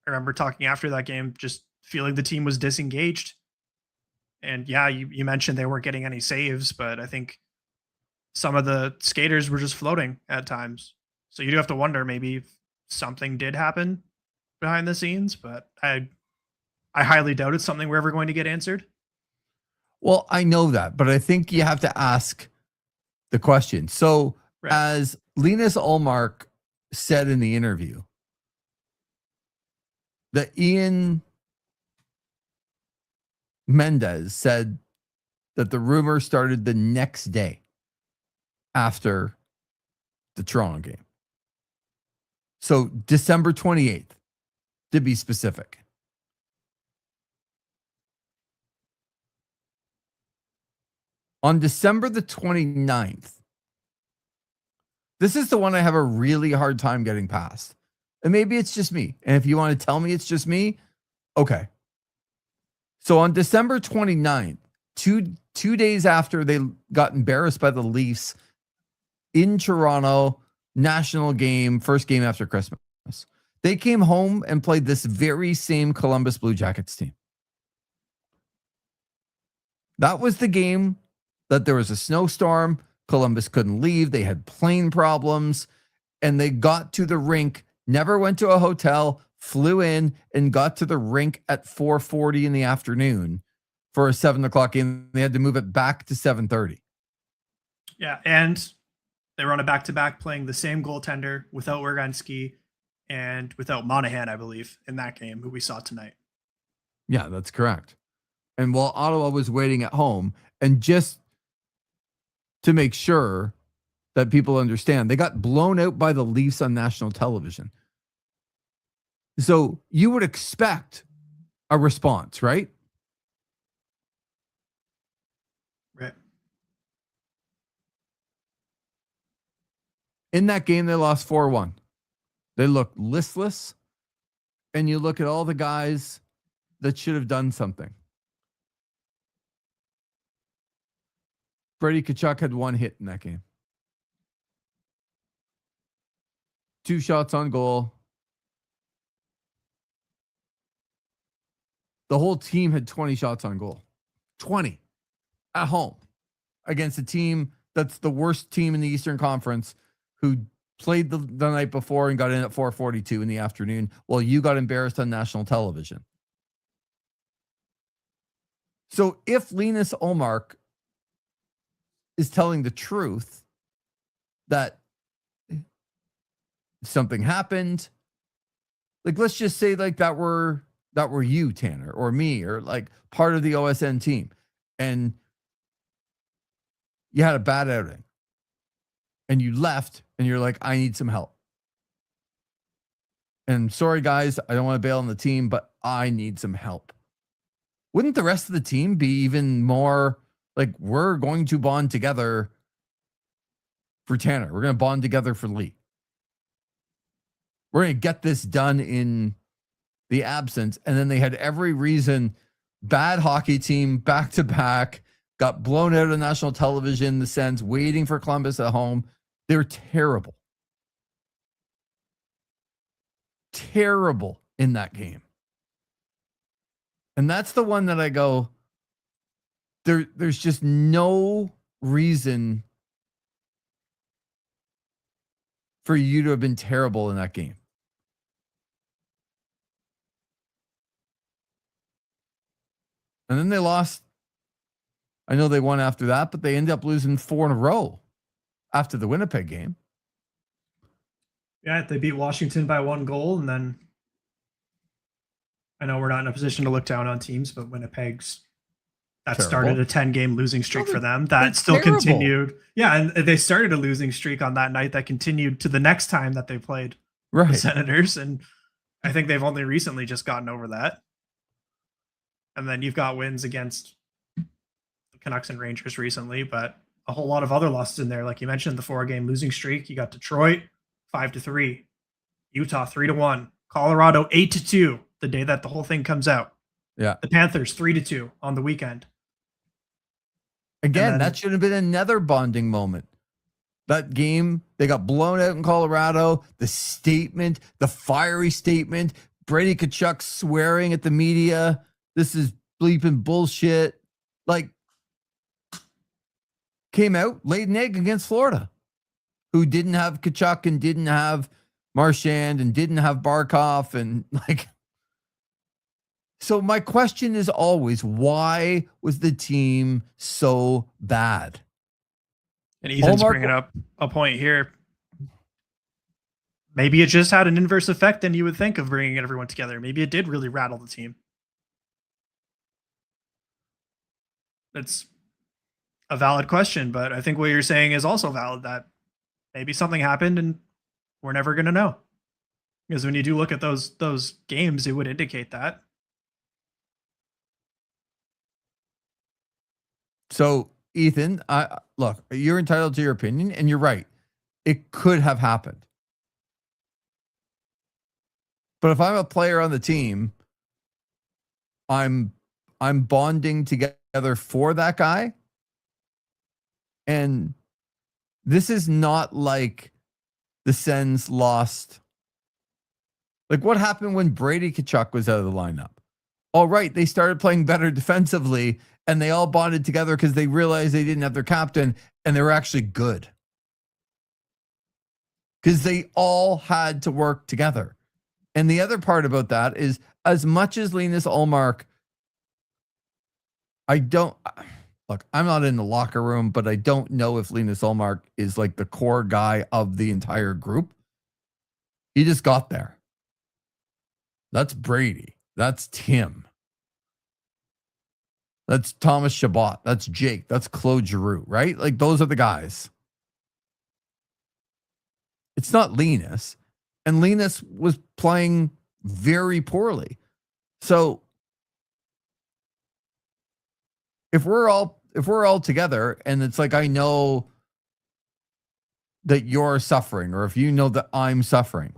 I remember talking after that game, just feeling the team was disengaged. And yeah, you mentioned they weren't getting any saves, but I think some of the skaters were just floating at times. So you do have to wonder maybe if something did happen behind the scenes, but I highly doubt it's something we're ever going to get answered. Well, I know that, but I think you have to ask the question. So Right. As Linus Ullmark said in the interview, that Ian Mendez said that the rumor started the next day after the Toronto game. So December 28th, to be specific. On December the 29th, this is the one I have a really hard time getting past. And maybe it's just me. And if you want to tell me it's just me, okay. So on December 29th, two days after they got embarrassed by the Leafs in Toronto, national game, first game after Christmas, they came home and played this very same Columbus Blue Jackets team. That was the game that there was a snowstorm. Columbus couldn't leave. They had plane problems, and they got to the rink, never went to a hotel, flew in and got to the rink at 4:40 in the afternoon for a 7:00 game. They had to move it back to 7:30. Yeah. And they were on a back-to-back playing the same goaltender without Werganski and without Monahan, I believe, in that game, who we saw tonight. Yeah, that's correct. And while Ottawa was waiting at home, and just to make sure that people understand, they got blown out by the Leafs on national television. So you would expect a response, right? Right. In that game, they lost 4-1. They looked listless. And you look at all the guys that should have done something. Brady Tkachuk had 1 hit in that game. 2 shots on goal. The whole team had 20 shots on goal. 20 at home against a team that's the worst team in the Eastern Conference, who played the night before and got in at 4:42 in the afternoon while you got embarrassed on national television. So if Linus Ullmark is telling the truth that something happened, like, let's just say like that were you, Tanner, or me, or like part of the OSN team, and you had a bad outing and you left and you're like, I need some help. And sorry, guys, I don't want to bail on the team, but I need some help. Wouldn't the rest of the team be even more like, we're going to bond together for Tanner? We're going to bond together for Lee. We're going to get this done in the absence. And then they had every reason. Bad hockey team, back to back, got blown out on national television. The Sens waiting for Columbus at home. They're terrible. Terrible in that game. And that's the one that I go, there's just no reason for you to have been terrible in that game. And then they lost. I know they won after that, but they ended up losing 4 in a row after the Winnipeg game. Yeah, they beat Washington by 1 goal, and then I know we're not in a position to look down on teams, but Winnipeg's started a 10-game losing streak for them. That still continued. Yeah, and they started a losing streak on that night that continued to the next time that they played the Senators, and I think they've only recently just gotten over that. And then you've got wins against the Canucks and Rangers recently, but a whole lot of other losses in there. Like you mentioned, the 4-game losing streak. You got Detroit 5-3, Utah 3-1, Colorado 8-2 the day that the whole thing comes out. Yeah. The Panthers 3-2 on the weekend. Again, that should have been another bonding moment. That game, they got blown out in Colorado. The statement, the fiery statement, Brady Tkachuk swearing at the media. This is bleeping bullshit. Like, came out, laid an egg against Florida, who didn't have Tkachuk and didn't have Marchand and didn't have Barkov, and like. So my question is always, why was the team so bad? And Ethan's bringing up a point here. Maybe it just had an inverse effect than you would think of bringing everyone together. Maybe it did really rattle the team. That's a valid question, but I think what you're saying is also valid, that maybe something happened and we're never going to know. Because when you do look at those games, it would indicate that. So, Ethan, look, you're entitled to your opinion, and you're right. It could have happened. But if I'm a player on the team, I'm bonding together for that guy. And this is not like the Sens lost. Like, what happened when Brady Tkachuk was out of the lineup? All right, they started playing better defensively, and they all bonded together because they realized they didn't have their captain, and they were actually good. Because they all had to work together. And the other part about that is, as much as Linus Ullmark, I'm not in the locker room, but I don't know if Linus Ullmark is like the core guy of the entire group. He just got there. That's Brady. That's Tim. That's Thomas Chabot. That's Jake. That's Claude Giroux, right? Like, those are the guys. It's not Linus. And Linus was playing very poorly. So if we're all together, and it's like, I know that you're suffering, or if you know that I'm suffering,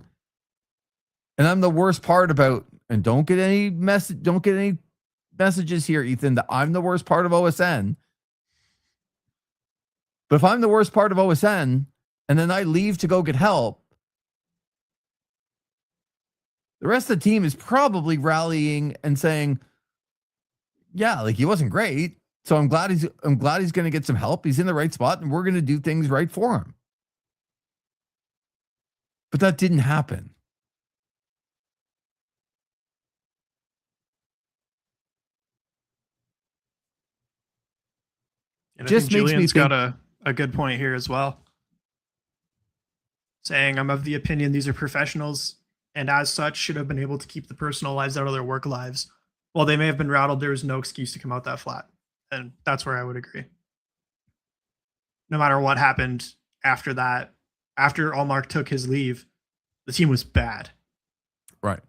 and I'm the worst part about, and don't get any messages here, Ethan, that I'm the worst part of OSN. But if I'm the worst part of OSN and then I leave to go get help, the rest of the team is probably rallying and saying, yeah, like he wasn't great. So I'm glad he's going to get some help. He's in the right spot and we're going to do things right for him. But that didn't happen. And just makes me think got a good point here as well. Saying I'm of the opinion these are professionals and as such should have been able to keep the personal lives out of their work lives. While they may have been rattled, there was no excuse to come out that flat. And that's where I would agree. No matter what happened after that, after Allmark took his leave, the team was bad. Right.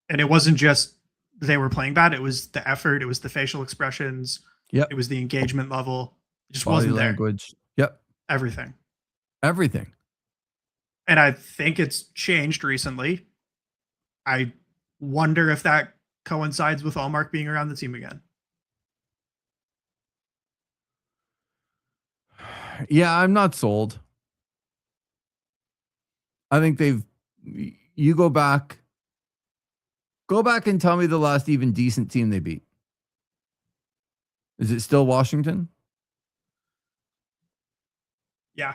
And it wasn't just they were playing bad. It was the effort. It was the facial expressions. Yep. It was the engagement level. It just Body wasn't language. There. Yep. Everything. And I think it's changed recently. I wonder if that coincides with Allmark being around the team again. Yeah, I'm not sold. I think you go back and tell me the last even decent team they beat. Is it still Washington? Yeah.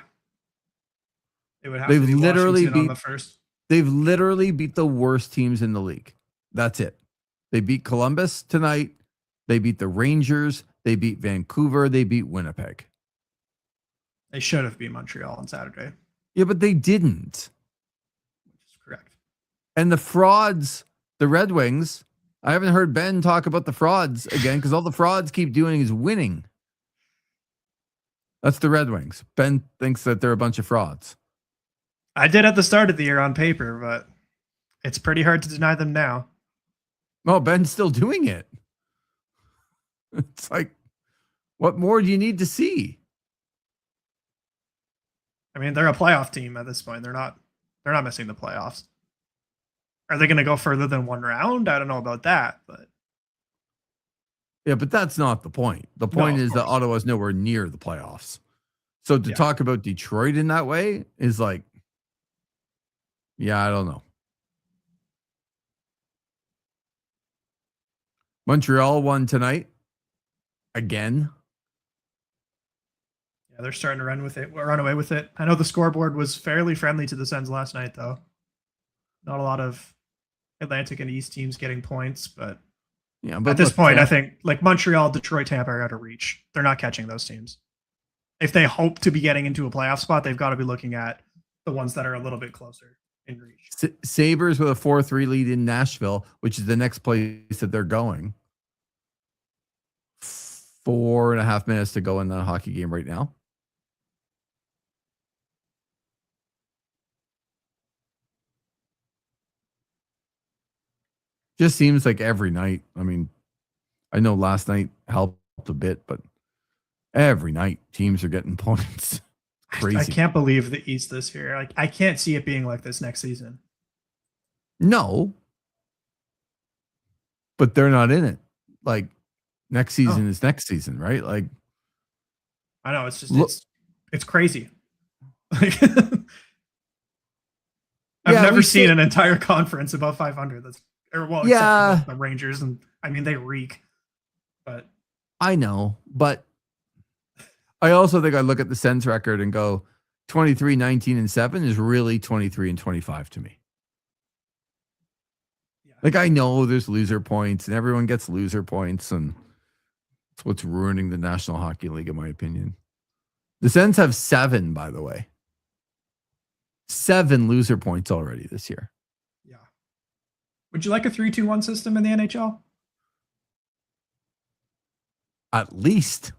It would have they've to be literally Washington beat on the first. They've literally beat the worst teams in the league. That's it. They beat Columbus tonight. They beat the Rangers. They beat Vancouver. They beat Winnipeg. They should have beat Montreal on Saturday. Yeah, but they didn't. Which is correct. And the frauds, the Red Wings, I haven't heard Ben talk about the frauds again because all the frauds keep doing is winning. That's the Red Wings. Ben thinks that they're a bunch of frauds. I did at the start of the year on paper, but it's pretty hard to deny them now. Oh, Ben's still doing it. It's like, what more do you need to see? I mean, they're a playoff team at this point. They're not missing the playoffs. Are they going to go further than one round? I don't know about that, but yeah, but that's not the point. The point is that Ottawa's nowhere near the playoffs. So to talk about Detroit in that way is like, yeah, I don't know. Montreal won tonight again. Yeah, they're starting to run away with it. I know the scoreboard was fairly friendly to the Sens last night, though. Not a lot of Atlantic and East teams getting points, but yeah. But at this point, I think like Montreal, Detroit, Tampa are out of reach. They're not catching those teams. If they hope to be getting into a playoff spot, they've got to be looking at the ones that are a little bit closer in reach. Sabres with a 4-3 lead in Nashville, which is the next place that they're going. 4.5 minutes to go in the hockey game right now. Just seems like every night. I mean, I know last night helped a bit, but every night teams are getting points. Crazy. I can't believe the East this year. Like, I can't see it being like this next season. No, but they're not in it. Like next season is next season, right? Like, I know it's just it's crazy. Like, I've never seen an entire conference above 500. Except the Rangers, and I mean they reek. But I know, but I also think I look at the Sens record and go 23, 19, and 7 is really 23 and 25 to me. Yeah. Like I know there's loser points and everyone gets loser points, and it's what's ruining the National Hockey League, in my opinion. The Sens have 7, by the way. 7 loser points already this year. Yeah. Would you like a 3-2-1 system in the NHL? At least.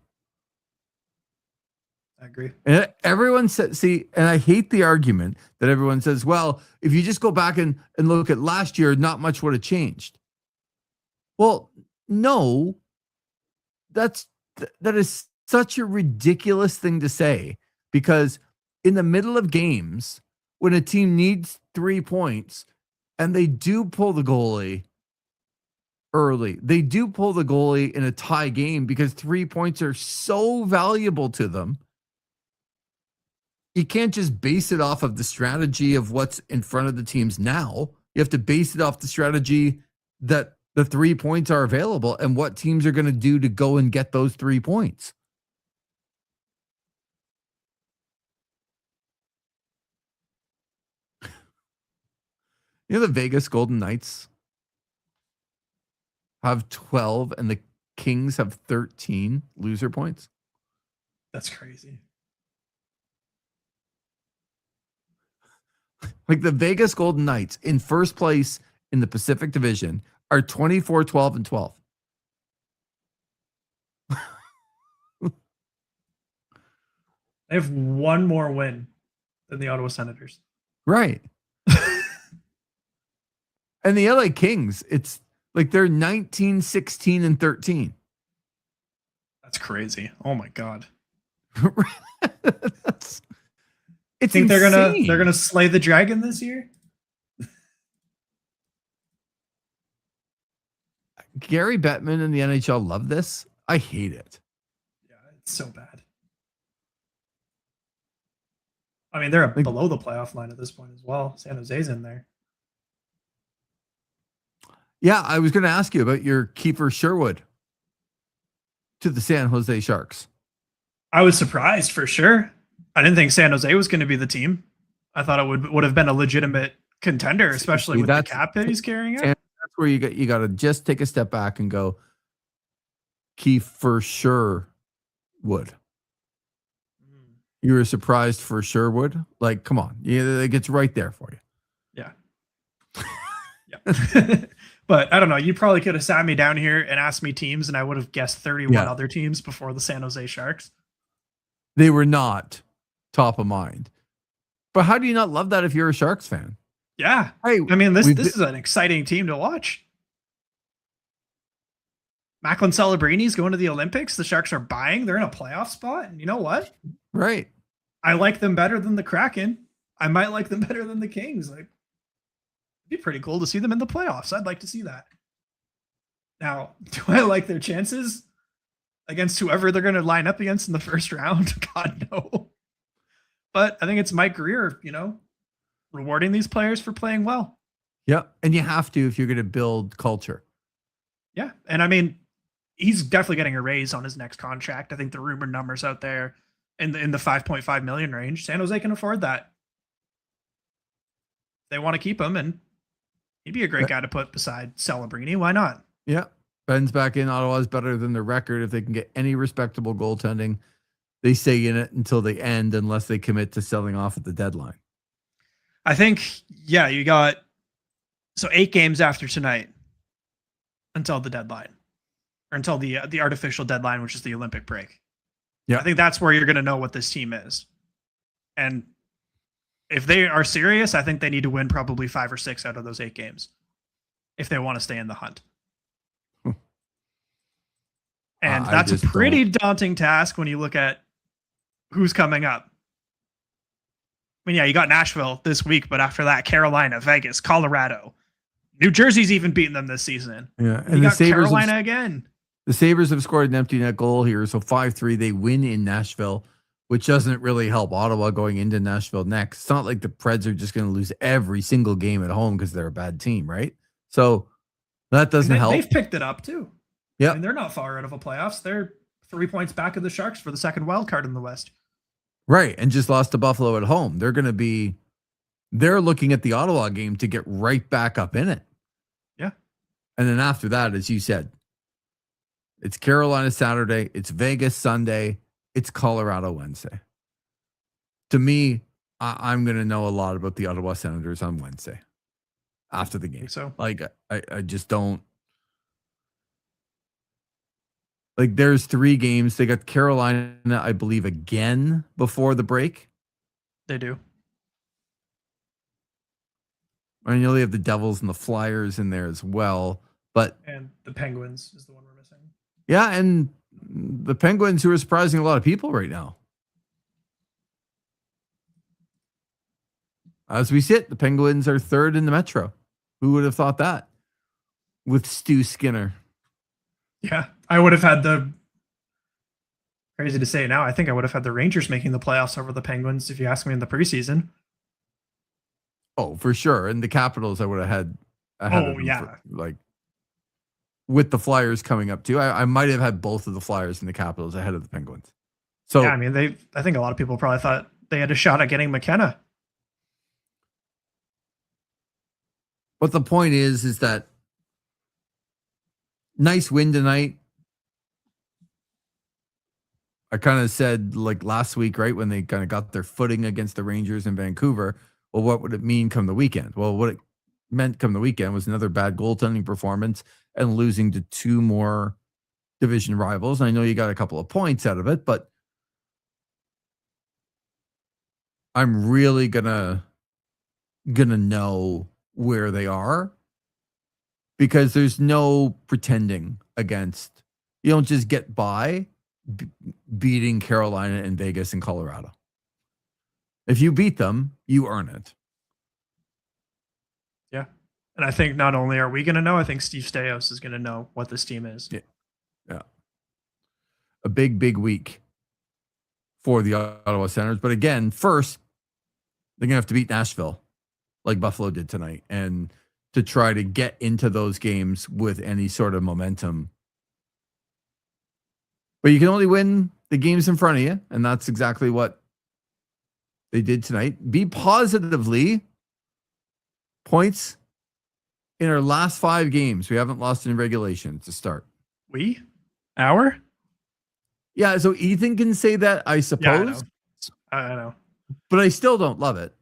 I agree. And everyone says, and I hate the argument that everyone says, well, if you just go back and look at last year, not much would have changed. Well, no, that is such a ridiculous thing to say, because in the middle of games when a team needs 3 points and they do pull the goalie early. They do pull the goalie in a tie game because 3 points are so valuable to them. You can't just base it off of the strategy of what's in front of the teams now. You have to base it off the strategy that the 3 points are available and what teams are going to do to go and get those 3 points. You know, the Vegas Golden Knights have 12 and the Kings have 13 loser points. That's crazy. Like the Vegas Golden Knights in first place in the Pacific Division are 24, 12, and 12. They have one more win than the Ottawa Senators. Right. And the LA Kings, it's like they're 19, 16, and 13. That's crazy. Oh my God. It's think insane. they're gonna slay the dragon this year? Gary Bettman and the NHL love this. I hate it. Yeah, it's so bad. I mean, they're below the playoff line at this point as well. San Jose's in there. Yeah, I was going to ask you about your keeper Sherwood to the San Jose Sharks. I was surprised for sure. I didn't think San Jose was going to be the team. I thought it would have been a legitimate contender, especially with the cap that he's carrying out. That's where you got to just take a step back and go, Keith for sure would. You were surprised for Sherwood? Like, come on. It gets right there for you. Yeah. Yeah. But I don't know. You probably could have sat me down here and asked me teams, and I would have guessed 31 other teams before the San Jose Sharks. They were not top of mind. But how do you not love that if you're a Sharks fan? Yeah. Hey, I mean, this is an exciting team to watch. Macklin Celebrini's going to the Olympics. The Sharks are buying. They're in a playoff spot. And you know what? Right. I like them better than the Kraken. I might like them better than the Kings. Like, it'd be pretty cool to see them in the playoffs. I'd like to see that. Now, do I like their chances against whoever they're going to line up against in the first round? God, no. But I think it's Mike Greer, rewarding these players for playing well. Yeah. And you have to if you're going to build culture. Yeah. And I mean, he's definitely getting a raise on his next contract. I think the rumored numbers out there in the 5.5 million range, San Jose can afford that. They want to keep him, and he'd be a great guy to put beside Celebrini. Why not? Yeah. Ben's back in. Ottawa's better than the record. If they can get any respectable goaltending, they stay in it until the end unless they commit to selling off at the deadline. I think, you got 8 games after tonight until the deadline, or until the artificial deadline, which is the Olympic break. Yeah. I think that's where you're going to know what this team is. And if they are serious, I think they need to win probably 5 or 6 out of those 8 games if they want to stay in the hunt. And that's a pretty daunting task when you look at who's coming up. I mean, you got Nashville this week, but after that, Carolina, Vegas, Colorado, New Jersey's even beaten them this season. Yeah, and you got Carolina again. The Sabres have scored an empty net goal here, so 5-3. They win in Nashville, which doesn't really help Ottawa going into Nashville next. It's not like the Preds are just going to lose every single game at home because they're a bad team, right? So that doesn't help. They've picked it up too. Yeah, I mean, they're not far out of a playoffs. They're 3 points back of the Sharks for the second wild card in the West. Right, and just lost to Buffalo at home. They're looking at the Ottawa game to get right back up in it. Yeah. And then after that, as you said, it's Carolina Saturday, it's Vegas Sunday, it's Colorado Wednesday. To me, I'm going to know a lot about the Ottawa Senators on Wednesday after the game. So, like, I just don't. Like, there's 3 games. They got Carolina, I believe, again before the break. They do. I mean, you only have the Devils and the Flyers in there as well. And the Penguins is the one we're missing. Yeah, and the Penguins, who are surprising a lot of people right now. as we sit, the Penguins are third in the Metro. Who would have thought that? With Stu Skinner. Yeah, I would have had the, crazy to say now, I think I would have had the Rangers making the playoffs over the Penguins if you ask me in the preseason. Oh, for sure. And the Capitals I would have had ahead of them for, like, with the Flyers coming up too. I might have had both of the Flyers and the Capitals ahead of the Penguins. So yeah, I mean, I think a lot of people probably thought they had a shot at getting McKenna. But the point is that nice win tonight. I kind of said like last week, right, when they kind of got their footing against the Rangers in Vancouver. Well, what would it mean come the weekend? Well, what it meant come the weekend was another bad goaltending performance and losing to two more division rivals. I know you got a couple of points out of it, but I'm really gonna know where they are, because there's no pretending against. You don't just get by beating Carolina and Vegas and Colorado. If you beat them, you earn it. Yeah. And I think not only are we going to know, I think Steve Stais is going to know what this team is. Yeah. A big week for the Ottawa Senators. But again, first, they're going to have to beat Nashville like Buffalo did tonight, and to try to get into those games with any sort of momentum. But you can only win the games in front of you, and that's exactly what they did tonight. Be positively. Points in our last 5 games. We haven't lost in regulation to start. Our? Yeah, so Ethan can say that, I suppose. Yeah, I know. But I still don't love it.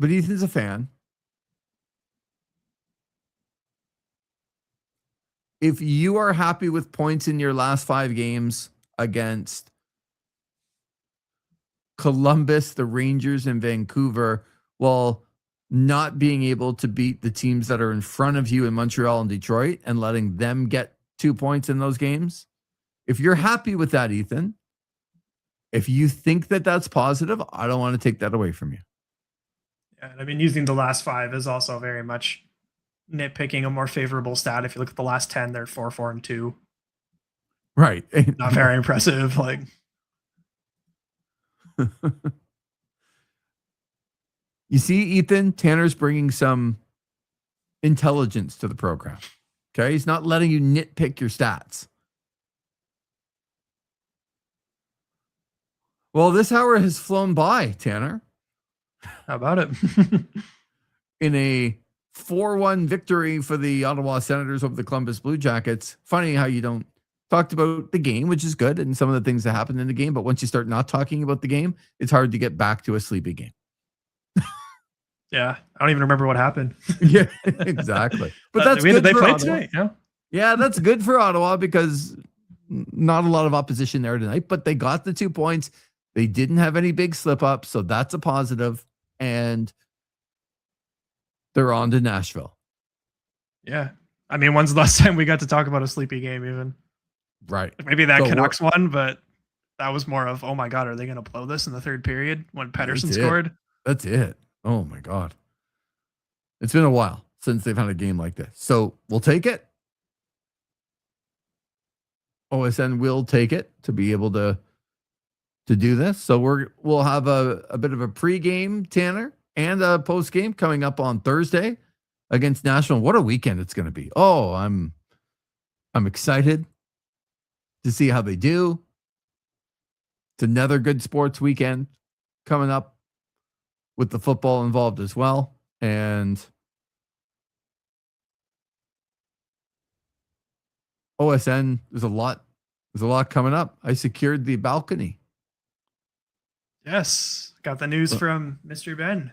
But Ethan's a fan. If you are happy with points in your last 5 games against Columbus, the Rangers, and Vancouver, while not being able to beat the teams that are in front of you in Montreal and Detroit and letting them get 2 points in those games, if you're happy with that, Ethan, if you think that that's positive, I don't want to take that away from you. Yeah, I mean, using the last 5 is also very much nitpicking a more favorable stat. If you look at the last 10, they're 4-4-2. Right. Not very impressive. Like, you see, Ethan, Tanner's bringing some intelligence to the program. Okay. He's not letting you nitpick your stats. Well, this hour has flown by, Tanner. How about it? In a 4-1 victory for the Ottawa Senators over the Columbus Blue Jackets. Funny how you don't talked about the game, which is good, and some of the things that happened in the game. But once you start not talking about the game, it's hard to get back to a sleepy game. Yeah, I don't even remember what happened. Yeah, exactly. But that's good. They for played Ottawa tonight. Yeah, that's good for Ottawa because not a lot of opposition there tonight. But they got the 2 points. They didn't have any big slip ups, so that's a positive. And they're on to Nashville. Yeah, I mean, when's the last time we got to talk about a sleepy game? Even right? Maybe that Canucks one, but that was more of, oh my god, are they going to blow this in the third period when Pettersson scored? That's it. Oh my God. It's been a while since they've had a game like this. So we'll take it. OSN will take it to be able to do this. So we'll have a bit of a pregame, Tanner, and a postgame coming up on Thursday against Nashville. What a weekend it's going to be. Oh, I'm excited to see how they do. It's another good sports weekend coming up with the football involved as well. And OSN, there's a lot coming up. I secured the balcony. Yes. Got the news from Mr. Ben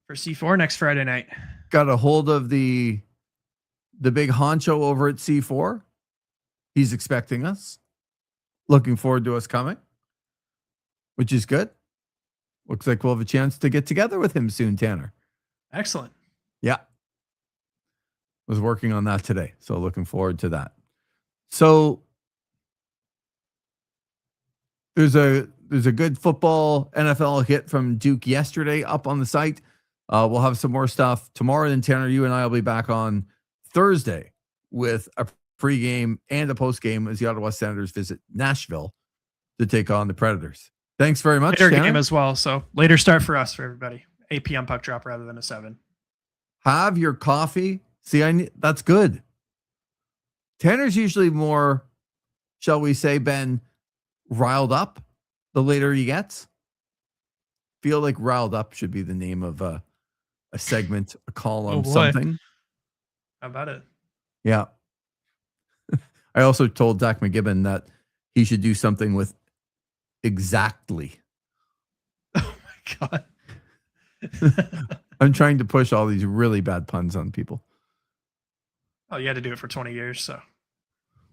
for C4 next Friday night. Got a hold of the big honcho over at C4. He's expecting us. Looking forward to us coming, which is good. Looks like we'll have a chance to get together with him soon, Tanner. Excellent. Yeah. Was working on that today. So looking forward to that. So there's there's a good football NFL hit from Duke yesterday up on the site. We'll have some more stuff tomorrow. Then Tanner, you and I will be back on Thursday with a pregame and a postgame as the Ottawa Senators visit Nashville to take on the Predators. Thanks very much. Later game as well. So later start for us, for everybody. 8 p.m. puck drop rather than a 7. Have your coffee. See, that's good. Tanner's usually more, shall we say, Ben, riled up the later he gets. Feel like riled up should be the name of a segment, a column, something. How about it? Yeah. I also told Zach McGibbon that he should do something with exactly. Oh my God. I'm trying to push all these really bad puns on people. Oh, you had to do it for 20 years, so.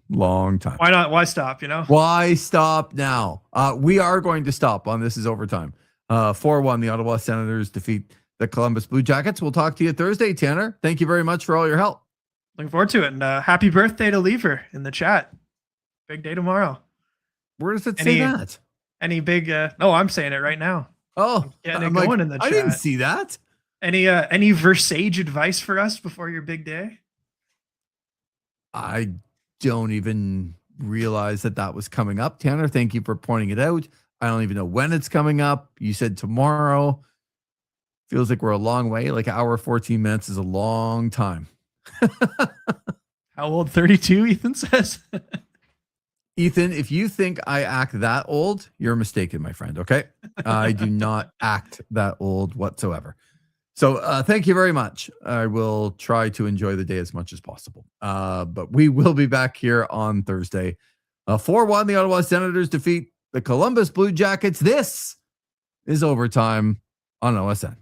Long time. Why not? Why stop, Why stop now? We are going to stop on This Is Overtime. 4-1, the Ottawa Senators defeat the Columbus Blue Jackets. We'll talk to you Thursday, Tanner. Thank you very much for all your help. Looking forward to it. And happy birthday to Lever in the chat. Big day tomorrow. Where does it say that? Any big... no, I'm saying it right now. Oh, getting it going in the chat. I didn't see that. Any Versage advice for us before your big day? I don't even realize that was coming up. Tanner, thank you for pointing it out. I don't even know when it's coming up. You said tomorrow. Feels like we're a long way. Like an hour, 14 minutes is a long time. How old? 32, Ethan says. Ethan, if you think I act that old, you're mistaken, my friend. Okay. I do not act that old whatsoever. So thank you very much. I will try to enjoy the day as much as possible. But we will be back here on Thursday. 4-1, the Ottawa Senators defeat the Columbus Blue Jackets. This is Overtime on OSN.